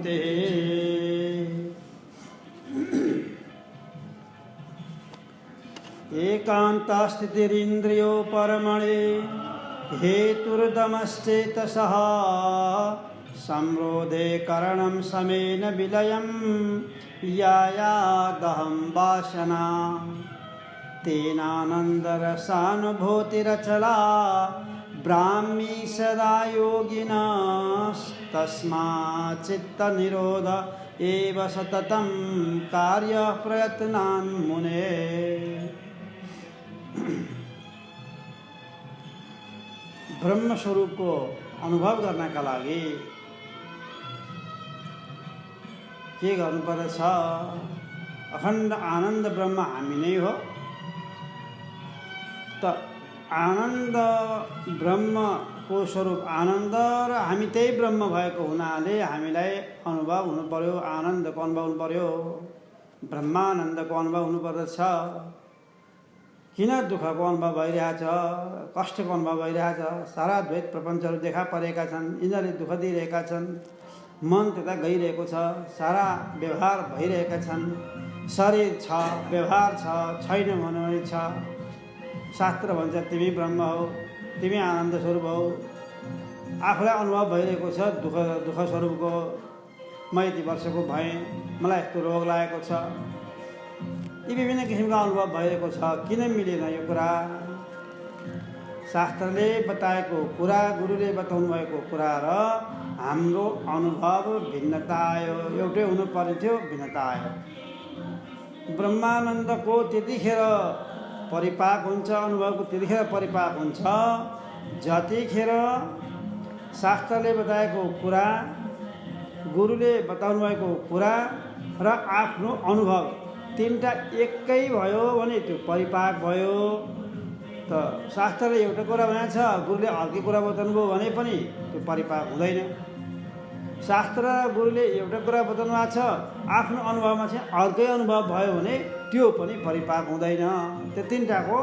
शान्तिः एकान्तस्थितिरिन्द्रियो परमणि हेतुर्दमश्चेतसः संरोधे करणं समेन विलयं यायादहं वासना तेनानन्दरसानुभूतिरचला ब्राह्मी सदा योगिनस्तस्मात् चित्तनिरोध एव सततं कार्यप्रयत्नान् मुने। ब्रह्म स्वरूप को अनुभव गर्नका लागि के गर्नुपर्छ? अखण्ड आनन्द ब्रह्म हामी नै हो। त आनन्द ब्रह्मको स्वरूप आनन्द र हामी त्यही ब्रह्म भएको हुनाले हामीलाई अनुभव हुनु पर्यो, आनन्दको अनुभव हुनु पर्यो, ब्रह्मानन्दको अनुभव हुनुपर्दछ। किन दुःखको अनुभव भइरहेछ, कष्टको अनुभव भइरहेछ? सारा द्वैत प्रपञ्चहरू देखा परेका छन्, यिनीहरूले दुःख दिइरहेका छन्, मन त्यता गइरहेको छ, सारा व्यवहार भइरहेका छन्, शरीर छ, व्यवहार छ, छैन भने छ। शास्त्र भन्छ तिमी ब्रह्म हौ, तिमी आनन्द स्वरूप हौ। आफूलाई अनुभव भइरहेको छ दुःख स्वरूपको। म यति वर्षको भएँ, मलाई यस्तो रोग लागेको छ, यी विभिन्न किसिमका अनुभव भइरहेको छ। किन मिलेन यो कुरा? शास्त्रले बताएको कुरा, गुरुले बताउनु भएको कुरा र हाम्रो अनुभव भिन्नता आयो। एउटै हुनु पर्ने थियो, भिन्नता आयो। ब्रह्मानन्दको त्यतिखेर परिपाक हुन्छ, अनुभवको त्यतिखेर परिपाक हुन्छ जतिखेर शास्त्रले बताएको कुरा, गुरुले बताउनु भएको कुरा र आफ्नो अनुभव तीनटा एकै भयो भने त्यो परिपाक भयो। त शास्त्रले एउटा कुरा भनेको छ, गुरुले अर्कै कुरा बताउनु भयो भने पनि त्यो परिपाक हुँदैन। शास्त्र गुरुले एउटा कुरा बताउनु भएको छ, आफ्नो अनुभवमा चाहिँ अर्कै अनुभव भयो भने त्यो पनि परिपाक हुँदैन। त्यो तीनटाको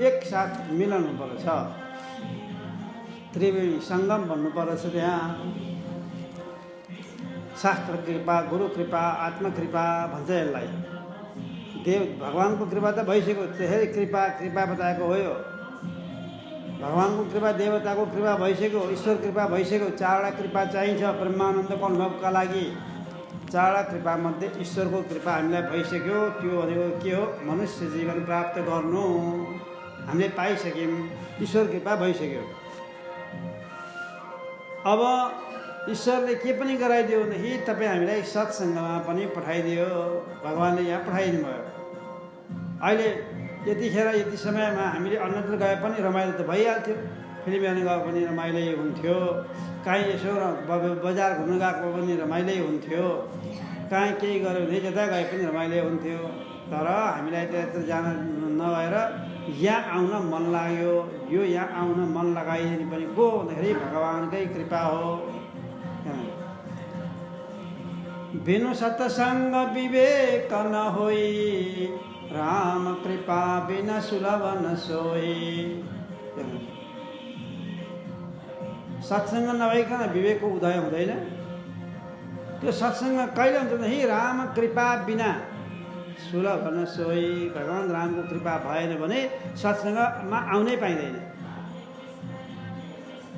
एकसाथ मिलन हुनुपर्छ, त्रिवेणी सङ्गम भन्नुपर्छ। त्यहाँ शास्त्र कृपा, गुरु कृपा, आत्मकृपा भन्छ यसलाई। देव भगवानको कृपा त भइसक्यो, त्यसरी कृपा बताएको हो। यो भगवानको कृपा, देवताको कृपा भइसक्यो, ईश्वर कृपा भइसक्यो। चारवटा कृपा चाहिन्छ ब्रह्मानन्दको अनुभवका लागि। चारवटा कृपामध्ये ईश्वरको कृपा हामीलाई भइसक्यो। त्यो भनेको के हो? मनुष्य जीवन प्राप्त गर्नु हामीले पाइसक्यौँ, ईश्वर कृपा भइसक्यो। अब ईश्वरले के पनि गराइदियो भनेदेखि तपाईँ हामीलाई सत्सङ्गमा पनि पठाइदियो। भगवान्ले यहाँ पठाइदिनु भयो। अहिले यतिखेर यति समयमा हामीले अन्यत्र गए पनि रमाइलो त भइहाल्थ्यो। फिल्म हेर्न गए पनि रमाइलै हुन्थ्यो, काहीँ यसो बजार घुम्न गएको पनि रमाइलै हुन्थ्यो, काहीँ केही गऱ्यो भने जता गए पनि रमाइलो हुन्थ्यो। तर हामीलाई त्यत्र जान नभएर यहाँ आउन मन लाग्यो। यो यहाँ आउन मन लगाइदिनु पनि को भन्दाखेरि भगवानकै कृपा हो। बिनु सत्संग विवेक न होई, राम कृपा बिना सुलभ न सोई। सत्संग नभइकन विवेकको उदय हुँदैन। त्यो सत्संग कहिले हुन्छ भने राम कृपा बिना सुलभ न सोई। भगवान रामको कृपा भएन भने सत्संगमा आउनै पाइँदैन।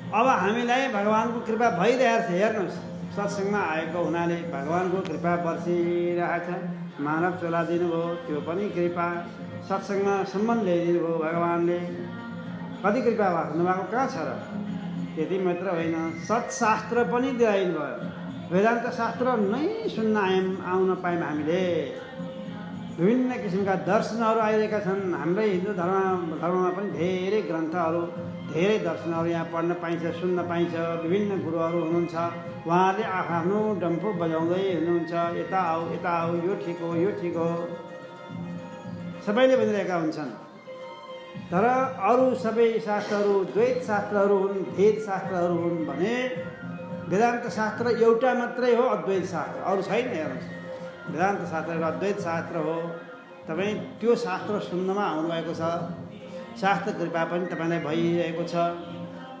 अब हामीलाई भगवानको कृपा भइरहेको छ। हेर्नुहोस्, सत्सङ्गमा आएको हुनाले भगवानको कृपा बर्सिरहेछ। मानव चोला दिनुभयो, त्यो पनि कृपा। सत्सङ्गमा सम्बन्ध ल्याइदिनु भयो भगवानले। कति कृपा भएको कहाँ छ र? त्यति मात्र होइन, सत्शास्त्र पनि दिइदिनु भयो। वेदान्त शास्त्र नै सुन्न आउन पायौँ हामीले। विभिन्न किसिमका दर्शनहरू आइरहेका छन्। हाम्रै हिन्दू धर्ममा पनि धेरै ग्रन्थहरू, धेरै दर्शनहरू यहाँ पढ्न पाइन्छ, सुन्न पाइन्छ। विभिन्न गुरुहरू हुनुहुन्छ, उहाँहरूले आफ्नो डम्फु बजाउँदै हुनुहुन्छ, यता आऊ यता आऊ, यो ठिक हो यो ठिक हो, सबैले भनिरहेका हुन्छन्। तर अरू सबै शास्त्रहरू द्वैत शास्त्रहरू हुन्, भेद शास्त्रहरू हुन् भने वेदान्त शास्त्र एउटा मात्रै हो, अद्वैत शास्त्र। अरू छैन। हेर्नुहोस्, वेदान्त शास्त्र एउटा अद्वैत शास्त्र हो। तपाईँ त्यो शास्त्र सुन्नमा आउनुभएको छ। शास्त्र कृपा पनि तपाईँलाई भइरहेको छ।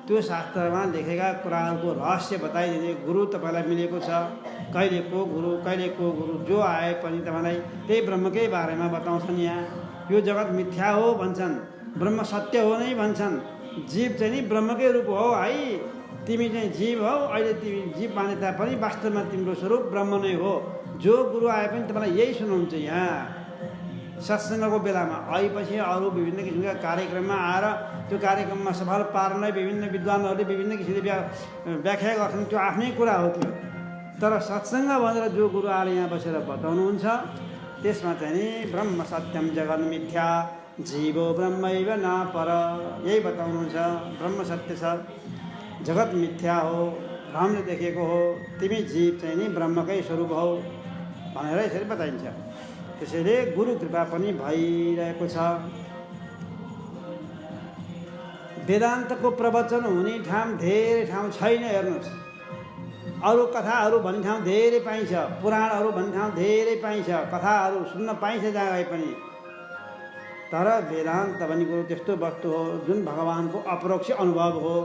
त्यो शास्त्रमा लेखेका कुराहरूको रहस्य बताइदिने गुरु तपाईँलाई मिलेको छ। कहिले को गुरु जो आए पनि तपाईँलाई त्यही ब्रह्मकै बारेमा बताउँछन्। यहाँ यो जगत मिथ्या हो भन्छन्, ब्रह्म सत्य हो नै भन्छन्। जीव चाहिँ नि ब्रह्मकै रूप हो है, तिमी चाहिँ जीव हौ, अहिले तिमी जीव माने तापनि वास्तवमा तिम्रो स्वरूप ब्रह्म नै हो। जो गुरु आए पनि तपाईँलाई यही सुनाउँछ। यहाँ सत्सङ्गको बेलामा आएपछि अरू विभिन्न किसिमका कार्यक्रममा आएर त्यो कार्यक्रममा सफल पार्नलाई विभिन्न विद्वानहरूले विभिन्न किसिमले व्याख्या गर्छन्, त्यो आफ्नै कुरा हो त्यो। तर सत्सङ्ग भनेर जो गुरु आएर यहाँ बसेर बताउनुहुन्छ त्यसमा चाहिँ नि ब्रह्म सत्यम जगन् मिथ्या जीवो ब्रह्मैव न पर, यही बताउनुहुन्छ। ब्रह्म सत्य छ, जगत मिथ्या हो, भ्रमले देखेको हो, तिमी जीव चाहिँ नि ब्रह्मकै स्वरूप हौ भनेर यसरी बताइन्छ। त्यसैले गुरु कृपा पनि भइरहेको छ। वेदान्तको प्रवचन हुने ठाउँ धेरै ठाउँ छैन। हेर्नुहोस्, अरू कथाहरू भन्ने ठाउँ धेरै पाइन्छ, पुराणहरू भन्ने ठाउँ धेरै पाइन्छ, कथाहरू सुन्न पाइन्छ जहाँ गए पनि। तर वेदान्त भनेको त्यस्तो वस्तु हो जुन भगवानको अपरोक्ष अनुभव हो।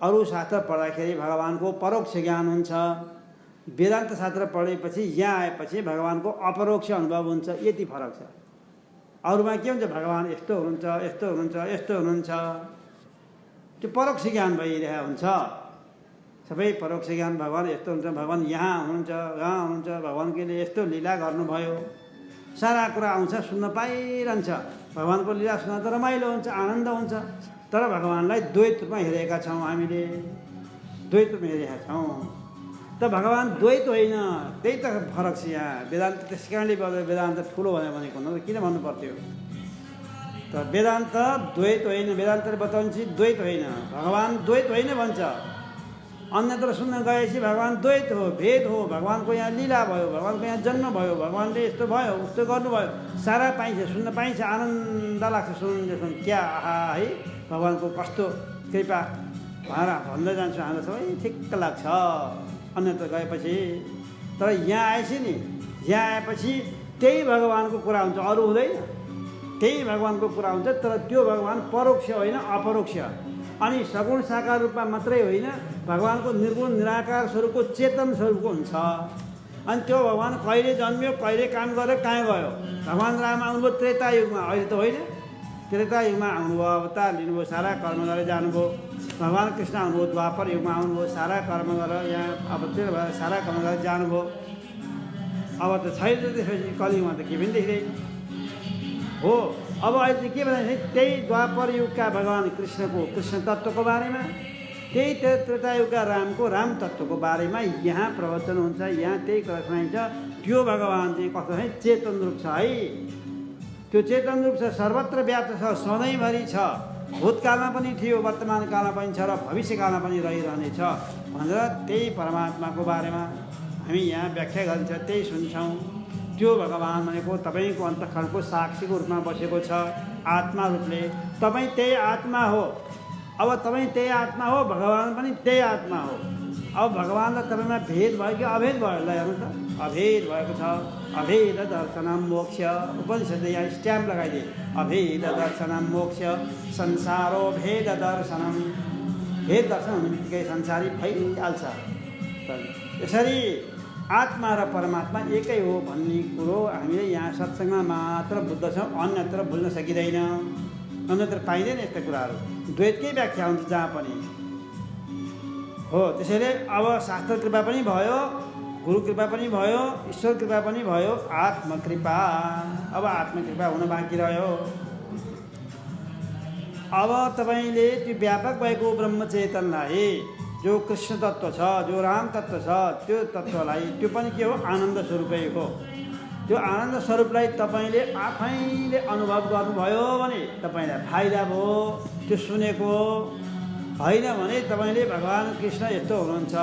अरू शास्त्र पढ्दाखेरि भगवानको परोक्ष ज्ञान हुन्छ, वेदान्त शास्त्र पढेपछि यहाँ आएपछि भगवानको अपरोक्ष अनुभव हुन्छ। यति फरक छ। अरूमा के हुन्छ, भगवान यस्तो हुनुहुन्छ, यस्तो हुनुहुन्छ, यस्तो हुनुहुन्छ, त्यो परोक्ष ज्ञान भइरहेको हुन्छ। सबै परोक्ष ज्ञान, भगवान यस्तो हुन्छ, भगवान यहाँ हुनुहुन्छ, यहाँ हुनुहुन्छ, भगवानले यस्तो लीला गर्नुभयो, सारा कुरा आउँछ, सुन्न पाइरहन्छ। भगवानको लीला सुन्न त रमाइलो हुन्छ, आनन्द हुन्छ। तर भगवानलाई द्वैत रूपमा हेरेका छौँ हामीले, द्वैत रूपमा हेरेका छौँ। त भगवान द्वैत होइन, त्यही त फरक छ यहाँ। वेदान्त त्यस कारणले गर्दा वेदान्त ठुलो भनेको न किन भन्नु पर्थ्यो त? वेदान्त द्वैत होइन, वेदान्तले बताउँछ द्वैत होइन, भगवान द्वैत होइन भन्छ। अन्यत्र सुन्न गएपछि भगवान द्वैत हो, भेद हो, भगवानको यहाँ लीला भयो, भगवानको यहाँ जन्म भयो, भगवानले यस्तो भयो उस्तो गर्नुभयो, सारा पाइन्छ, सुन्न पाइन्छ, आनन्द लाग्छ सुन्दैछन्। क्या आहा है, भगवानको कस्तो कृपा भनेर भन्दै जान्छु, हामीलाई सबै ठिक्क लाग्छ अन्यत्र गएपछि। तर यहाँ आएपछि नि, यहाँ आएपछि त्यही भगवानको कुरा हुन्छ, अरू हुँदैन। त्यही भगवानको कुरा हुन्छ, तर त्यो भगवान परोक्ष होइन, अपरोक्ष। अनि सगुण साकार रूपमा मात्रै होइन, भगवानको निर्गुण निराकार स्वरूपको चेतन स्वरूपको हुन्छ। अनि त्यो भगवान कहिले जन्मियो, कहिले काम गरेर कहाँ गयो? भगवान राम आउनुभयो त्रेता युगमा, अहिले त होइन। त्रेता युगमा आउनुभयो, अवतार लिनुभयो, सारा कर्म गरेर जानुभयो। भगवान कृष्ण आउनुभयो, द्वापर युगमा आउनुभयो, सारा कर्म गरेर यहाँ अवतीर्ण भएर सारा कर्म गरेर जानुभयो। अब त छैन त्यसपछि कलियुगमा त के पनि देखिँदैन हो। अब अहिले चाहिँ के भन्दाखेरि त्यही द्वापर युगका भगवान कृष्णको कृष्ण तत्त्वको बारेमा, त्यही त्रेता युगका रामको राम तत्त्वको बारेमा यहाँ प्रवचन हुन्छ, यहाँ त्यही कुरा सुनाइन्छ। त्यो भगवान चाहिँ कस्तो है, चेतन रूप छ है। त्यो चेतन रूप छ, सर्वत्र व्याप्त छ, सधैँभरि छ, भूतकालमा पनि थियो, वर्तमान कालमा पनि छ र भविष्यकालमा पनि रहिरहनेछ भनेर त्यही परमात्माको बारेमा हामी यहाँ व्याख्या गरिन्छ, त्यही सुन्छौँ। त्यो भगवान भनेको तपाईँको अन्तःकरणको साक्षीको रूपमा बसेको छ, आत्मा रूपले। तपाईँ त्यही आत्मा हो। अब तपाईँ त्यही आत्मा हो, भगवान पनि त्यही आत्मा हो। अब भगवान र तपाईँमा भेद भयो कि अभेद भयो? ल हेर्नु त, अभेद भएको छ। अभेद दर्शनम मोक्ष, उपनिषदले यहाँ स्ट्याम्प लगाइदिए, अभेद दर्शनम मोक्ष संसारो भेद दर्शनम। भेद दर्शन हुने बित्तिकै संसारी भइहाल्छ। यसरी आत्मा र परमात्मा एकै हो भन्ने कुरो हामीले यहाँ सत्सङ्गमा मात्र बुझ्दछौँ, अन्यत्र बुझ्न सकिँदैन, अन्यत्र पाइँदैन यस्ता कुराहरू। द्वैतकै व्याख्या हुन्छ जहाँ पनि हो। त्यसैले अब शास्त्र कृपा पनि भयो, गुरु कृपा पनि भयो, ईश्वर कृपा पनि भयो, आत्मकृपा। अब आत्मकृपा हुन बाँकी रह्यो। अब तपाईँले त्यो व्यापक भएको ब्रह्मचेतनलाई, जो कृष्ण तत्त्व छ, जो राम तत्त्व छ, त्यो तत्त्वलाई, त्यो पनि के हो, आनन्द स्वरूपै हो। त्यो आनन्द स्वरूपलाई तपाईँले आफैले अनुभव गर्नुभयो भने तपाईँलाई फाइदा भयो। त्यो सुनेको होइन भने तपाईँले भगवान कृष्ण यस्तो हुनुहुन्छ,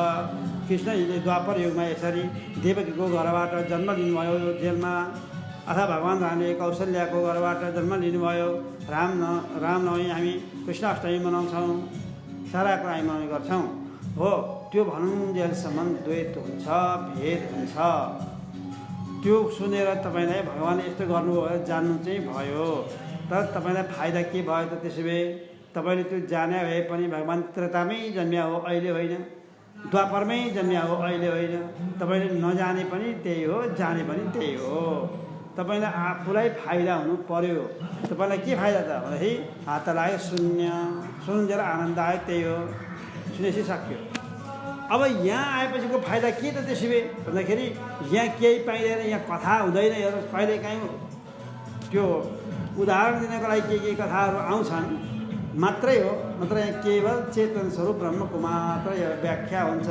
कृष्ण द्वापर युगमा यसरी देवकीको घरबाट जन्म लिनुभयो जेलमा, अथवा भगवान रामले कौशल्याको घरबाट जन्म लिनुभयो। रामनवमी हामी कृष्ण अष्टमी मनाउँछौँ, सारा कुरा हामी मनाउने गर्छौँ हो। त्यो भनुन्जेलसम्म द्वैत हुन्छ, भेद हुन्छ। त्यो सुनेर तपाईँलाई भगवानले यस्तो गर्नुभयो भनेर जान्नु चाहिँ भयो। तर तपाईँलाई फाइदा के भयो त? त्यसो भए तपाईँले त्यो जाने भए पनि भगवान् त्रेतामै जन्मिया हो, अहिले होइन। द्वापरमै जन्मिया हो, अहिले होइन। तपाईँले नजाने पनि त्यही हो, जाने पनि त्यही हो। तपाईँलाई आफूलाई फाइदा हुनु पर्यो। तपाईँलाई के फाइदा त भन्दाखेरि हात लाग्यो शून्य, सुन्जेर आनन्द आयो, त्यही हो। सुनेपछि सक्यो। अब यहाँ आएपछिको फाइदा के त त्यसो भए भन्दाखेरि यहाँ केही पाइँदैन, यहाँ कथा हुँदैन। हेर्नुहोस् कहिलेकाहीँ त्यो उदाहरण दिनको लागि के कथाहरू आउँछन् मात्रै हो, नत्र यहाँ केवल चेतन स्वरूप ब्रह्मको मात्र व्याख्या हुन्छ।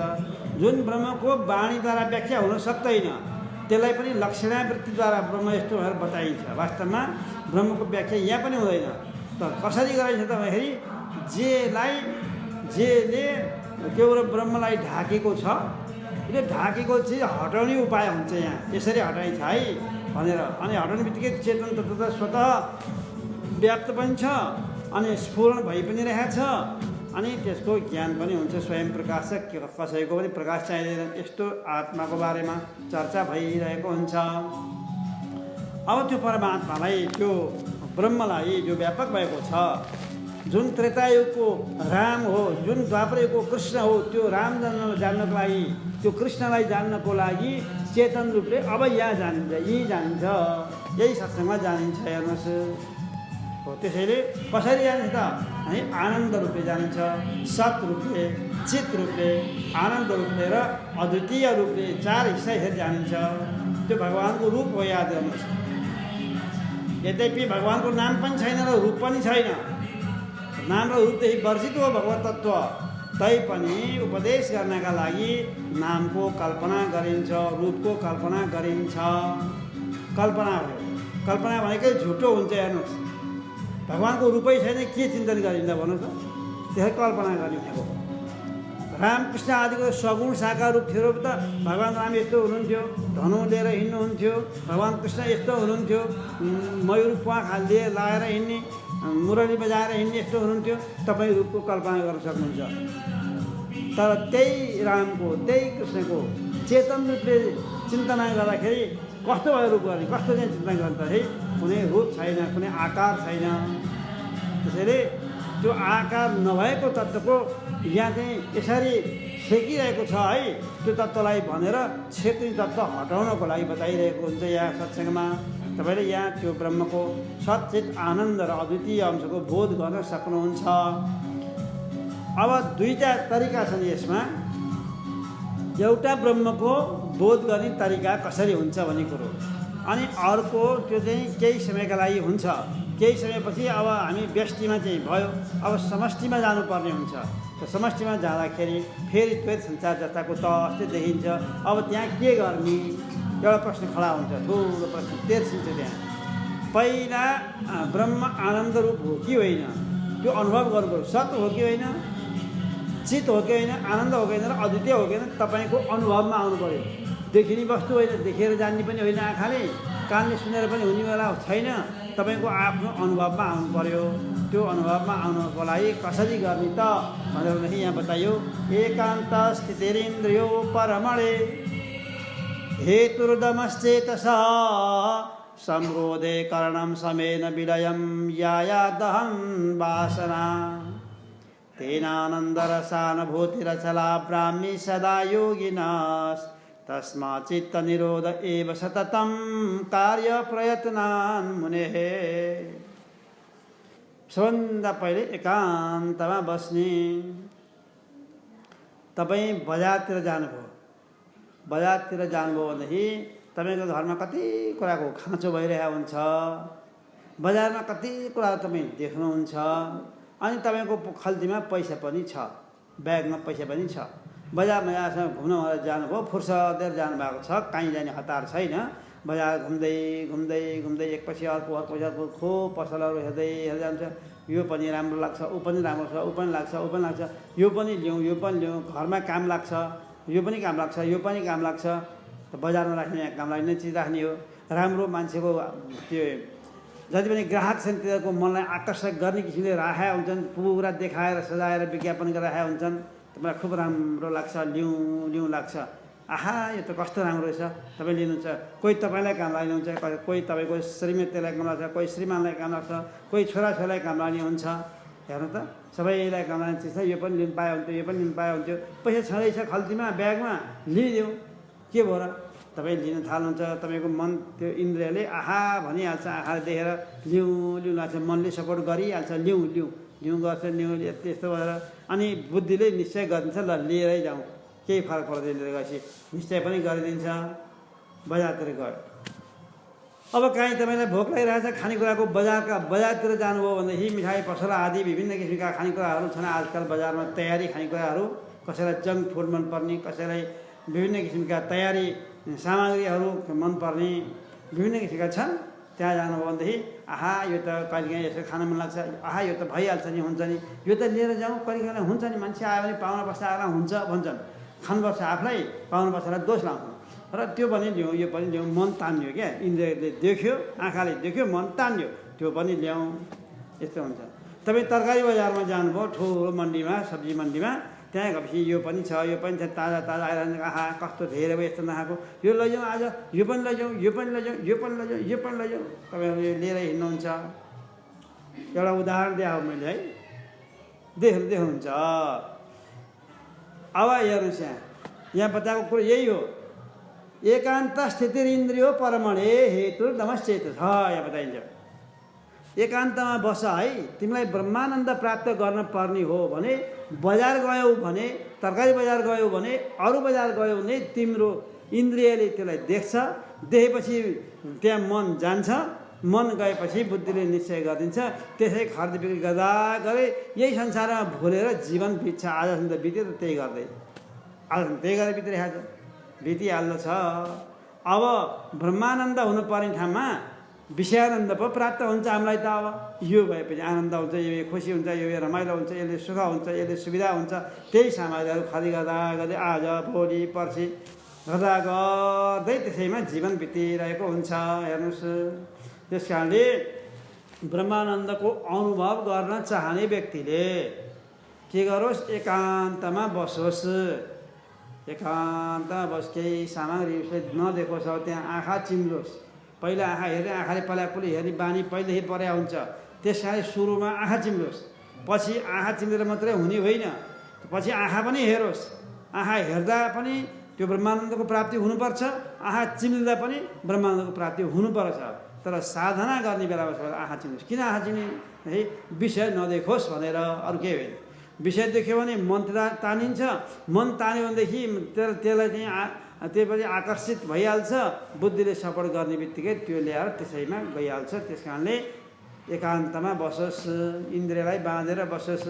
जुन ब्रह्मको वाणीद्वारा व्याख्या हुन सक्दैन, त्यसलाई पनि लक्षणावृत्तिद्वारा ब्रह्म यस्तो भनेर बताइन्छ। वास्तवमा ब्रह्मको व्याख्या यहाँ पनि हुँदैन। त कसरी गराइन्छ त भन्दाखेरि जेले केवल ब्रह्मलाई ढाकेको छ, यो ढाकेको चिज हटाउने उपाय हुन्छ। यहाँ यसरी हटाइन्छ है भनेर, अनि हटाउने बित्तिकै चेतन तत्त्व त स्वतः व्याप्त पनि छ, अनि स्फुरण भइ पनि रहेछ, अनि त्यसको ज्ञान पनि हुन्छ। स्वयं प्रकाश कसैको पनि प्रकाश चाहिँदैन। यस्तो आत्माको बारेमा चर्चा भइरहेको हुन्छ। अब त्यो परमात्मालाई, त्यो ब्रह्मलाई जो व्यापक भएको छ, जुन त्रेतायुगको राम हो, जुन द्वापरयुगको कृष्ण हो, त्यो राम जान्नको लागि, त्यो कृष्णलाई जान्नको लागि चेतन रूपले अब यहाँ जानिन्छ, यही जानिन्छ, यही सत्सङ्गमा जानिन्छ। हेर्नुहोस् हो, त्यसैले कसरी जानिन्छ त है? आनन्द रूपले जानिन्छ, सत रूपले, चित रूपले, आनन्द रूपले र अद्वितीय रूपले, चार हिस्सा यसरी जानिन्छ। त्यो भगवानको रूप हो, याद गर्नुहोस्। यद्यपि भगवानको नाम पनि छैन र रूप पनि छैन, नाम र रूपदेखि वर्जित हो भगवत तत्त्व, तैपनि उपदेश गर्नका लागि नामको कल्पना गरिन्छ, रूपको कल्पना गरिन्छ। कल्पना हो, कल्पना भनेकै झुटो हुन्छ। हेर्नुहोस् भगवानको रूपै छैन, के चिन्तन गरिन्छ भन्नुहोस् त? त्यसै कल्पना गर्ने भनेको। रामकृष्ण आदिको सगुण साकार रूप थियो त भगवान् राम यस्तो हुनुहुन्थ्यो, धनु लिएर हिँड्नुहुन्थ्यो, भगवान् कृष्ण यस्तो हुनुहुन्थ्यो, मयूर प्वाख हालिदिए लाएर हिँड्ने, मुरली बजाएर हिँड्ने, यस्तो हुनुहुन्थ्यो। तपाईँ रूपको कल्पना गर्न सक्नुहुन्छ। तर त्यही रामको, त्यही कृष्णको चेतन रूपले चिन्तना गर्दाखेरि कस्तो भयो रूप गर्ने, कस्तो चाहिँ चिन्तना गर्दा है? कुनै रूप छैन, कुनै आकार छैन। त्यसैले त्यो आकार नभएको तत्त्वको यहाँ चाहिँ यसरी छेकिरहेको छ है। त्यो तत्त्वलाई भनेर छेक्ने तत्त्व हटाउनको लागि बताइरहेको हुन्छ यहाँ सत्सङ्गमा। तपाईँले यहाँ त्यो ब्रह्मको सच्चित आनन्द र अद्वितीय अंशको बोध गर्न सक्नुहुन्छ। अब दुईटा तरिका छन् यसमा। एउटा ब्रह्मको बोध गर्ने तरिका कसरी हुन्छ भन्ने कुरो, अनि अर्को त्यो चाहिँ केही समयका लागि हुन्छ। केही समयपछि अब हामी व्यष्टिमा चाहिँ भयो, अब समष्टिमा जानुपर्ने हुन्छ। त समष्टिमा जाँदाखेरि फेरि द्वैत संसार जस्ताको त अस्ति देखिन्छ। अब त्यहाँ के गर्ने एउटा प्रश्न खडा हुन्छ, ठुलो प्रश्न तेर्सिन्छ त्यहाँ। पहिला ब्रह्म आनन्द रूप हो कि होइन त्यो अनुभव गर्नु। सत हो कि होइन, चित हो कि होइन, आनन्द हो कि होइन, र अद्वितीय हो कि होइन, तपाईँको अनुभवमा आउनु पऱ्यो। देखिने वस्तु होइन, देखेर जान्ने पनि होइन, आँखाले कानले सुनेर पनि हुनेवाला छैन। तपाईँको आफ्नो अनुभवमा आउनु पऱ्यो। त्यो अनुभवमा आउनको लागि कसरी गर्ने त भनेर यहाँ बताइयो। एकान्त स्थितिरिन्द्रियो परमणे हेतुर्दमश्चेतसा संरोधे करणं समेन विलयं यायादहं वासना तेनानन्दरसानुभूतिरचला ब्राह्मी सदा योगिनः तस्मात् चित्तनिरोध एव सततं कार्यप्रयत्नान् मुनेः। सबभन्दा पहिले एकान्तमा बस्ने। तपाईँ बजारतिर जानुभयो, बजारतिर जानुभयो भनेदेखि तपाईँको घरमा कति कुराको खाँचो भइरहेको हुन्छ, बजारमा कति कुरा तपाईँ देख्नुहुन्छ, अनि तपाईँको खल्तीमा पैसा पनि छ, ब्यागमा पैसा पनि छ। बजारमा यहाँसँग घुम्न भनेर जानुभयो, फुर्सदेर जानुभएको छ, कहीँ जाने हतार छैन। बजार घुम्दै घुम्दै घुम्दै एकपछि अर्को खोप पसलहरू हेर्दै जान्छ। यो पनि राम्रो लाग्छ, ऊ पनि राम्रो छ, ऊ पनि लाग्छ, ऊ पनि लाग्छ, यो पनि ल्याउँ, यो पनि ल्याउँ, घरमा काम लाग्छ, यो पनि काम लाग्छ, यो पनि काम लाग्छ। त बजारमा राख्ने यहाँ काम लाग्ने चिज राख्ने हो। राम्रो मान्छेको त्यो जति पनि ग्राहक छन् तिनीहरूको मनलाई आकर्षक गर्ने किसिमले राखेका हुन्छन्, पुरा देखाएर सजाएर विज्ञापन गरिरहेका हुन्छन्। तपाईँलाई खुब राम्रो लाग्छ, लिउँ लाग्छ। आहा यो त कस्तो राम्रो रहेछ, तपाईँ लिनुहुन्छ। कोही तपाईँलाई काम लाग्नुहुन्छ, कोही तपाईँको श्रीमतीलाई काम लाग्छ, कोही श्रीमानलाई काम लाग्छ, कोही छोराछोरीलाई काम लाग्ने हुन्छ। हेर्नु त सबैलाई कमाउने चिज छ, यो पनि लिनु पाए हुन्थ्यो, यो पनि लिनु पाए हुन्थ्यो, पैसा छँदैछ खल्तीमा ब्यागमा लिइदिउँ, के भयो र? तपाईँ लिन थाल्नुहुन्छ, तपाईँको मन त्यो इन्द्रियले आहा भनिहाल्छ, आँखाले देखेर लिउँ लिउँ लाग्छ, मनले सपोर्ट गरिहाल्छ, लिउँ लिउँ लिउँ गर्छ, लिउँ यस्तो भएर अनि बुद्धिले निश्चय गरिदिन्छ, ल लिएरै जाउँ, केही फरक पर्दैन, लिएर गएपछि निश्चय पनि गरिदिन्छ। बजारतिर गयो, अब काहीँ तपाईँलाई भोक लागिरहेछ, खानेकुराको बजारतिर जानुभयो भनेदेखि मिठाई पसला आदि विभिन्न किसिमका खानेकुराहरू छन् आजकल बजारमा, तयारी खानेकुराहरू, कसैलाई जङ्क फुड मनपर्ने, कसैलाई विभिन्न किसिमका तयारी सामग्रीहरू मनपर्ने विभिन्न किसिमका छन्। त्यहाँ जानुभयो भनेदेखि आहा यो त कहिलेकाहीँ यसो खान मन लाग्छ, आहा यो त भइहाल्छ नि, हुन्छ नि, यो त लिएर जाउँ, कहिलेकाहीँ हुन्छ नि, मान्छे आयो भने पाहुना बस्दा आएर हुन्छ भन्छन्, खानुपर्छ आफूलाई, पाहुना बस्दालाई दोष लाउँछन्, र त्यो पनि ल्याउँ, यो पनि ल्याउँ, मन तान्यो क्या, इन्द्रियले देख्यो, आँखाले देख्यो, मन तान्यो, त्यो पनि ल्याउँ, यस्तो हुन्छ। तपाईँ तरकारी बजारमा जानुभयो, ठुलो मन्डीमा, सब्जी मन्डीमा, त्यहाँ गएपछि यो पनि छ, यो पनि छ, ताजा ताजा आइरहन्छ, आहा कस्तो धेरै भयो यस्तो नखाएको, यो लैजाउँ आज, यो पनि लैजाउँ, यो पनि लैजाउँ, यो पनि लैजाउँ, यो पनि लैजाउँ, तपाईँहरू यो लिएर हिँड्नुहुन्छ। एउटा उदाहरण दिएको मैले है, देख्नुहुन्छ। अब हेर्नुहोस्, यहाँ बताएको कुरो यही हो, एकान्त स्थिति इन्द्रियो परमणे हेतु नमश्चेत छ, यहाँ बताइन्छ। एकान्तमा बस है, तिमीलाई ब्रह्मानन्द प्राप्त गर्न पर्ने हो भने बजार गयौ भने, तरकारी बजार गयौ भने, अरू बजार गयौ भने तिम्रो इन्द्रियले त्यसलाई देख्छ, देखेपछि त्यहाँ मन जान्छ, मन गएपछि बुद्धिले निश्चय गरिदिन्छ, त्यसै खरिद बिक्री गर्दा गरे यही संसारमा भुलेर जीवन बित्छ। आजसम्म त बित्यो त त्यही गर्दै, आजसम्म त्यही गरेर बितिरहेको छ, बितिहाल्दछ। अब ब्रह्मानन्द हुनुपर्ने ठाउँमा विषयानन्द पो प्राप्त हुन्छ हामीलाई त। अब यो भएपछि आनन्द हुन्छ, यो खुसी हुन्छ, यो रमाइलो हुन्छ, यसले सुख हुन्छ, यसले सुविधा हुन्छ, त्यही सामग्रीहरू खरिद गर्दा गर्दै आज भोलि पर्सि गर्दा गर्दै त्यसैमा जीवन बितिरहेको हुन्छ। हेर्नुहोस्, त्यस कारणले ब्रह्मानन्दको अनुभव गर्न चाहने व्यक्तिले के गरोस्, एकान्तमा बसोस्, एकान्तमा बस, केही सामग्री उसले नदेखोस्, त्यहाँ आँखा चिम्लोस्, पहिला आँखा हेर्ने, आँखाले पल्यापुली हेर्ने बानी पहिलेदेखि पर्या हुन्छ, त्यस कारण सुरुमा आँखा चिम्लोस्, पछि आँखा चिम्लेर मात्रै हुने होइन, पछि आँखा पनि हेरोस्, आँखा हेर्दा पनि त्यो ब्रह्मानन्दको प्राप्ति हुनुपर्छ, आँखा चिम्लिँदा पनि ब्रह्मानन्दको प्राप्ति हुनुपर्छ। तर साधना गर्ने बेलामा आँखा चिम्लोस्, किन आँखा चिम्ने है, विषय नदेखोस् भनेर, अरू केही होइन। विषय देख्यो भने मन तानिन्छ, मन तान्यो भनेदेखि त्यसलाई चाहिँ त्यसपछि आकर्षित भइहाल्छ, बुद्धिले सपोर्ट गर्ने बित्तिकै त्यो ल्याएर त्यसैमा गइहाल्छ। त्यस कारणले एकान्तमा बसोस्, इन्द्रियलाई बाँधेर बसोस्।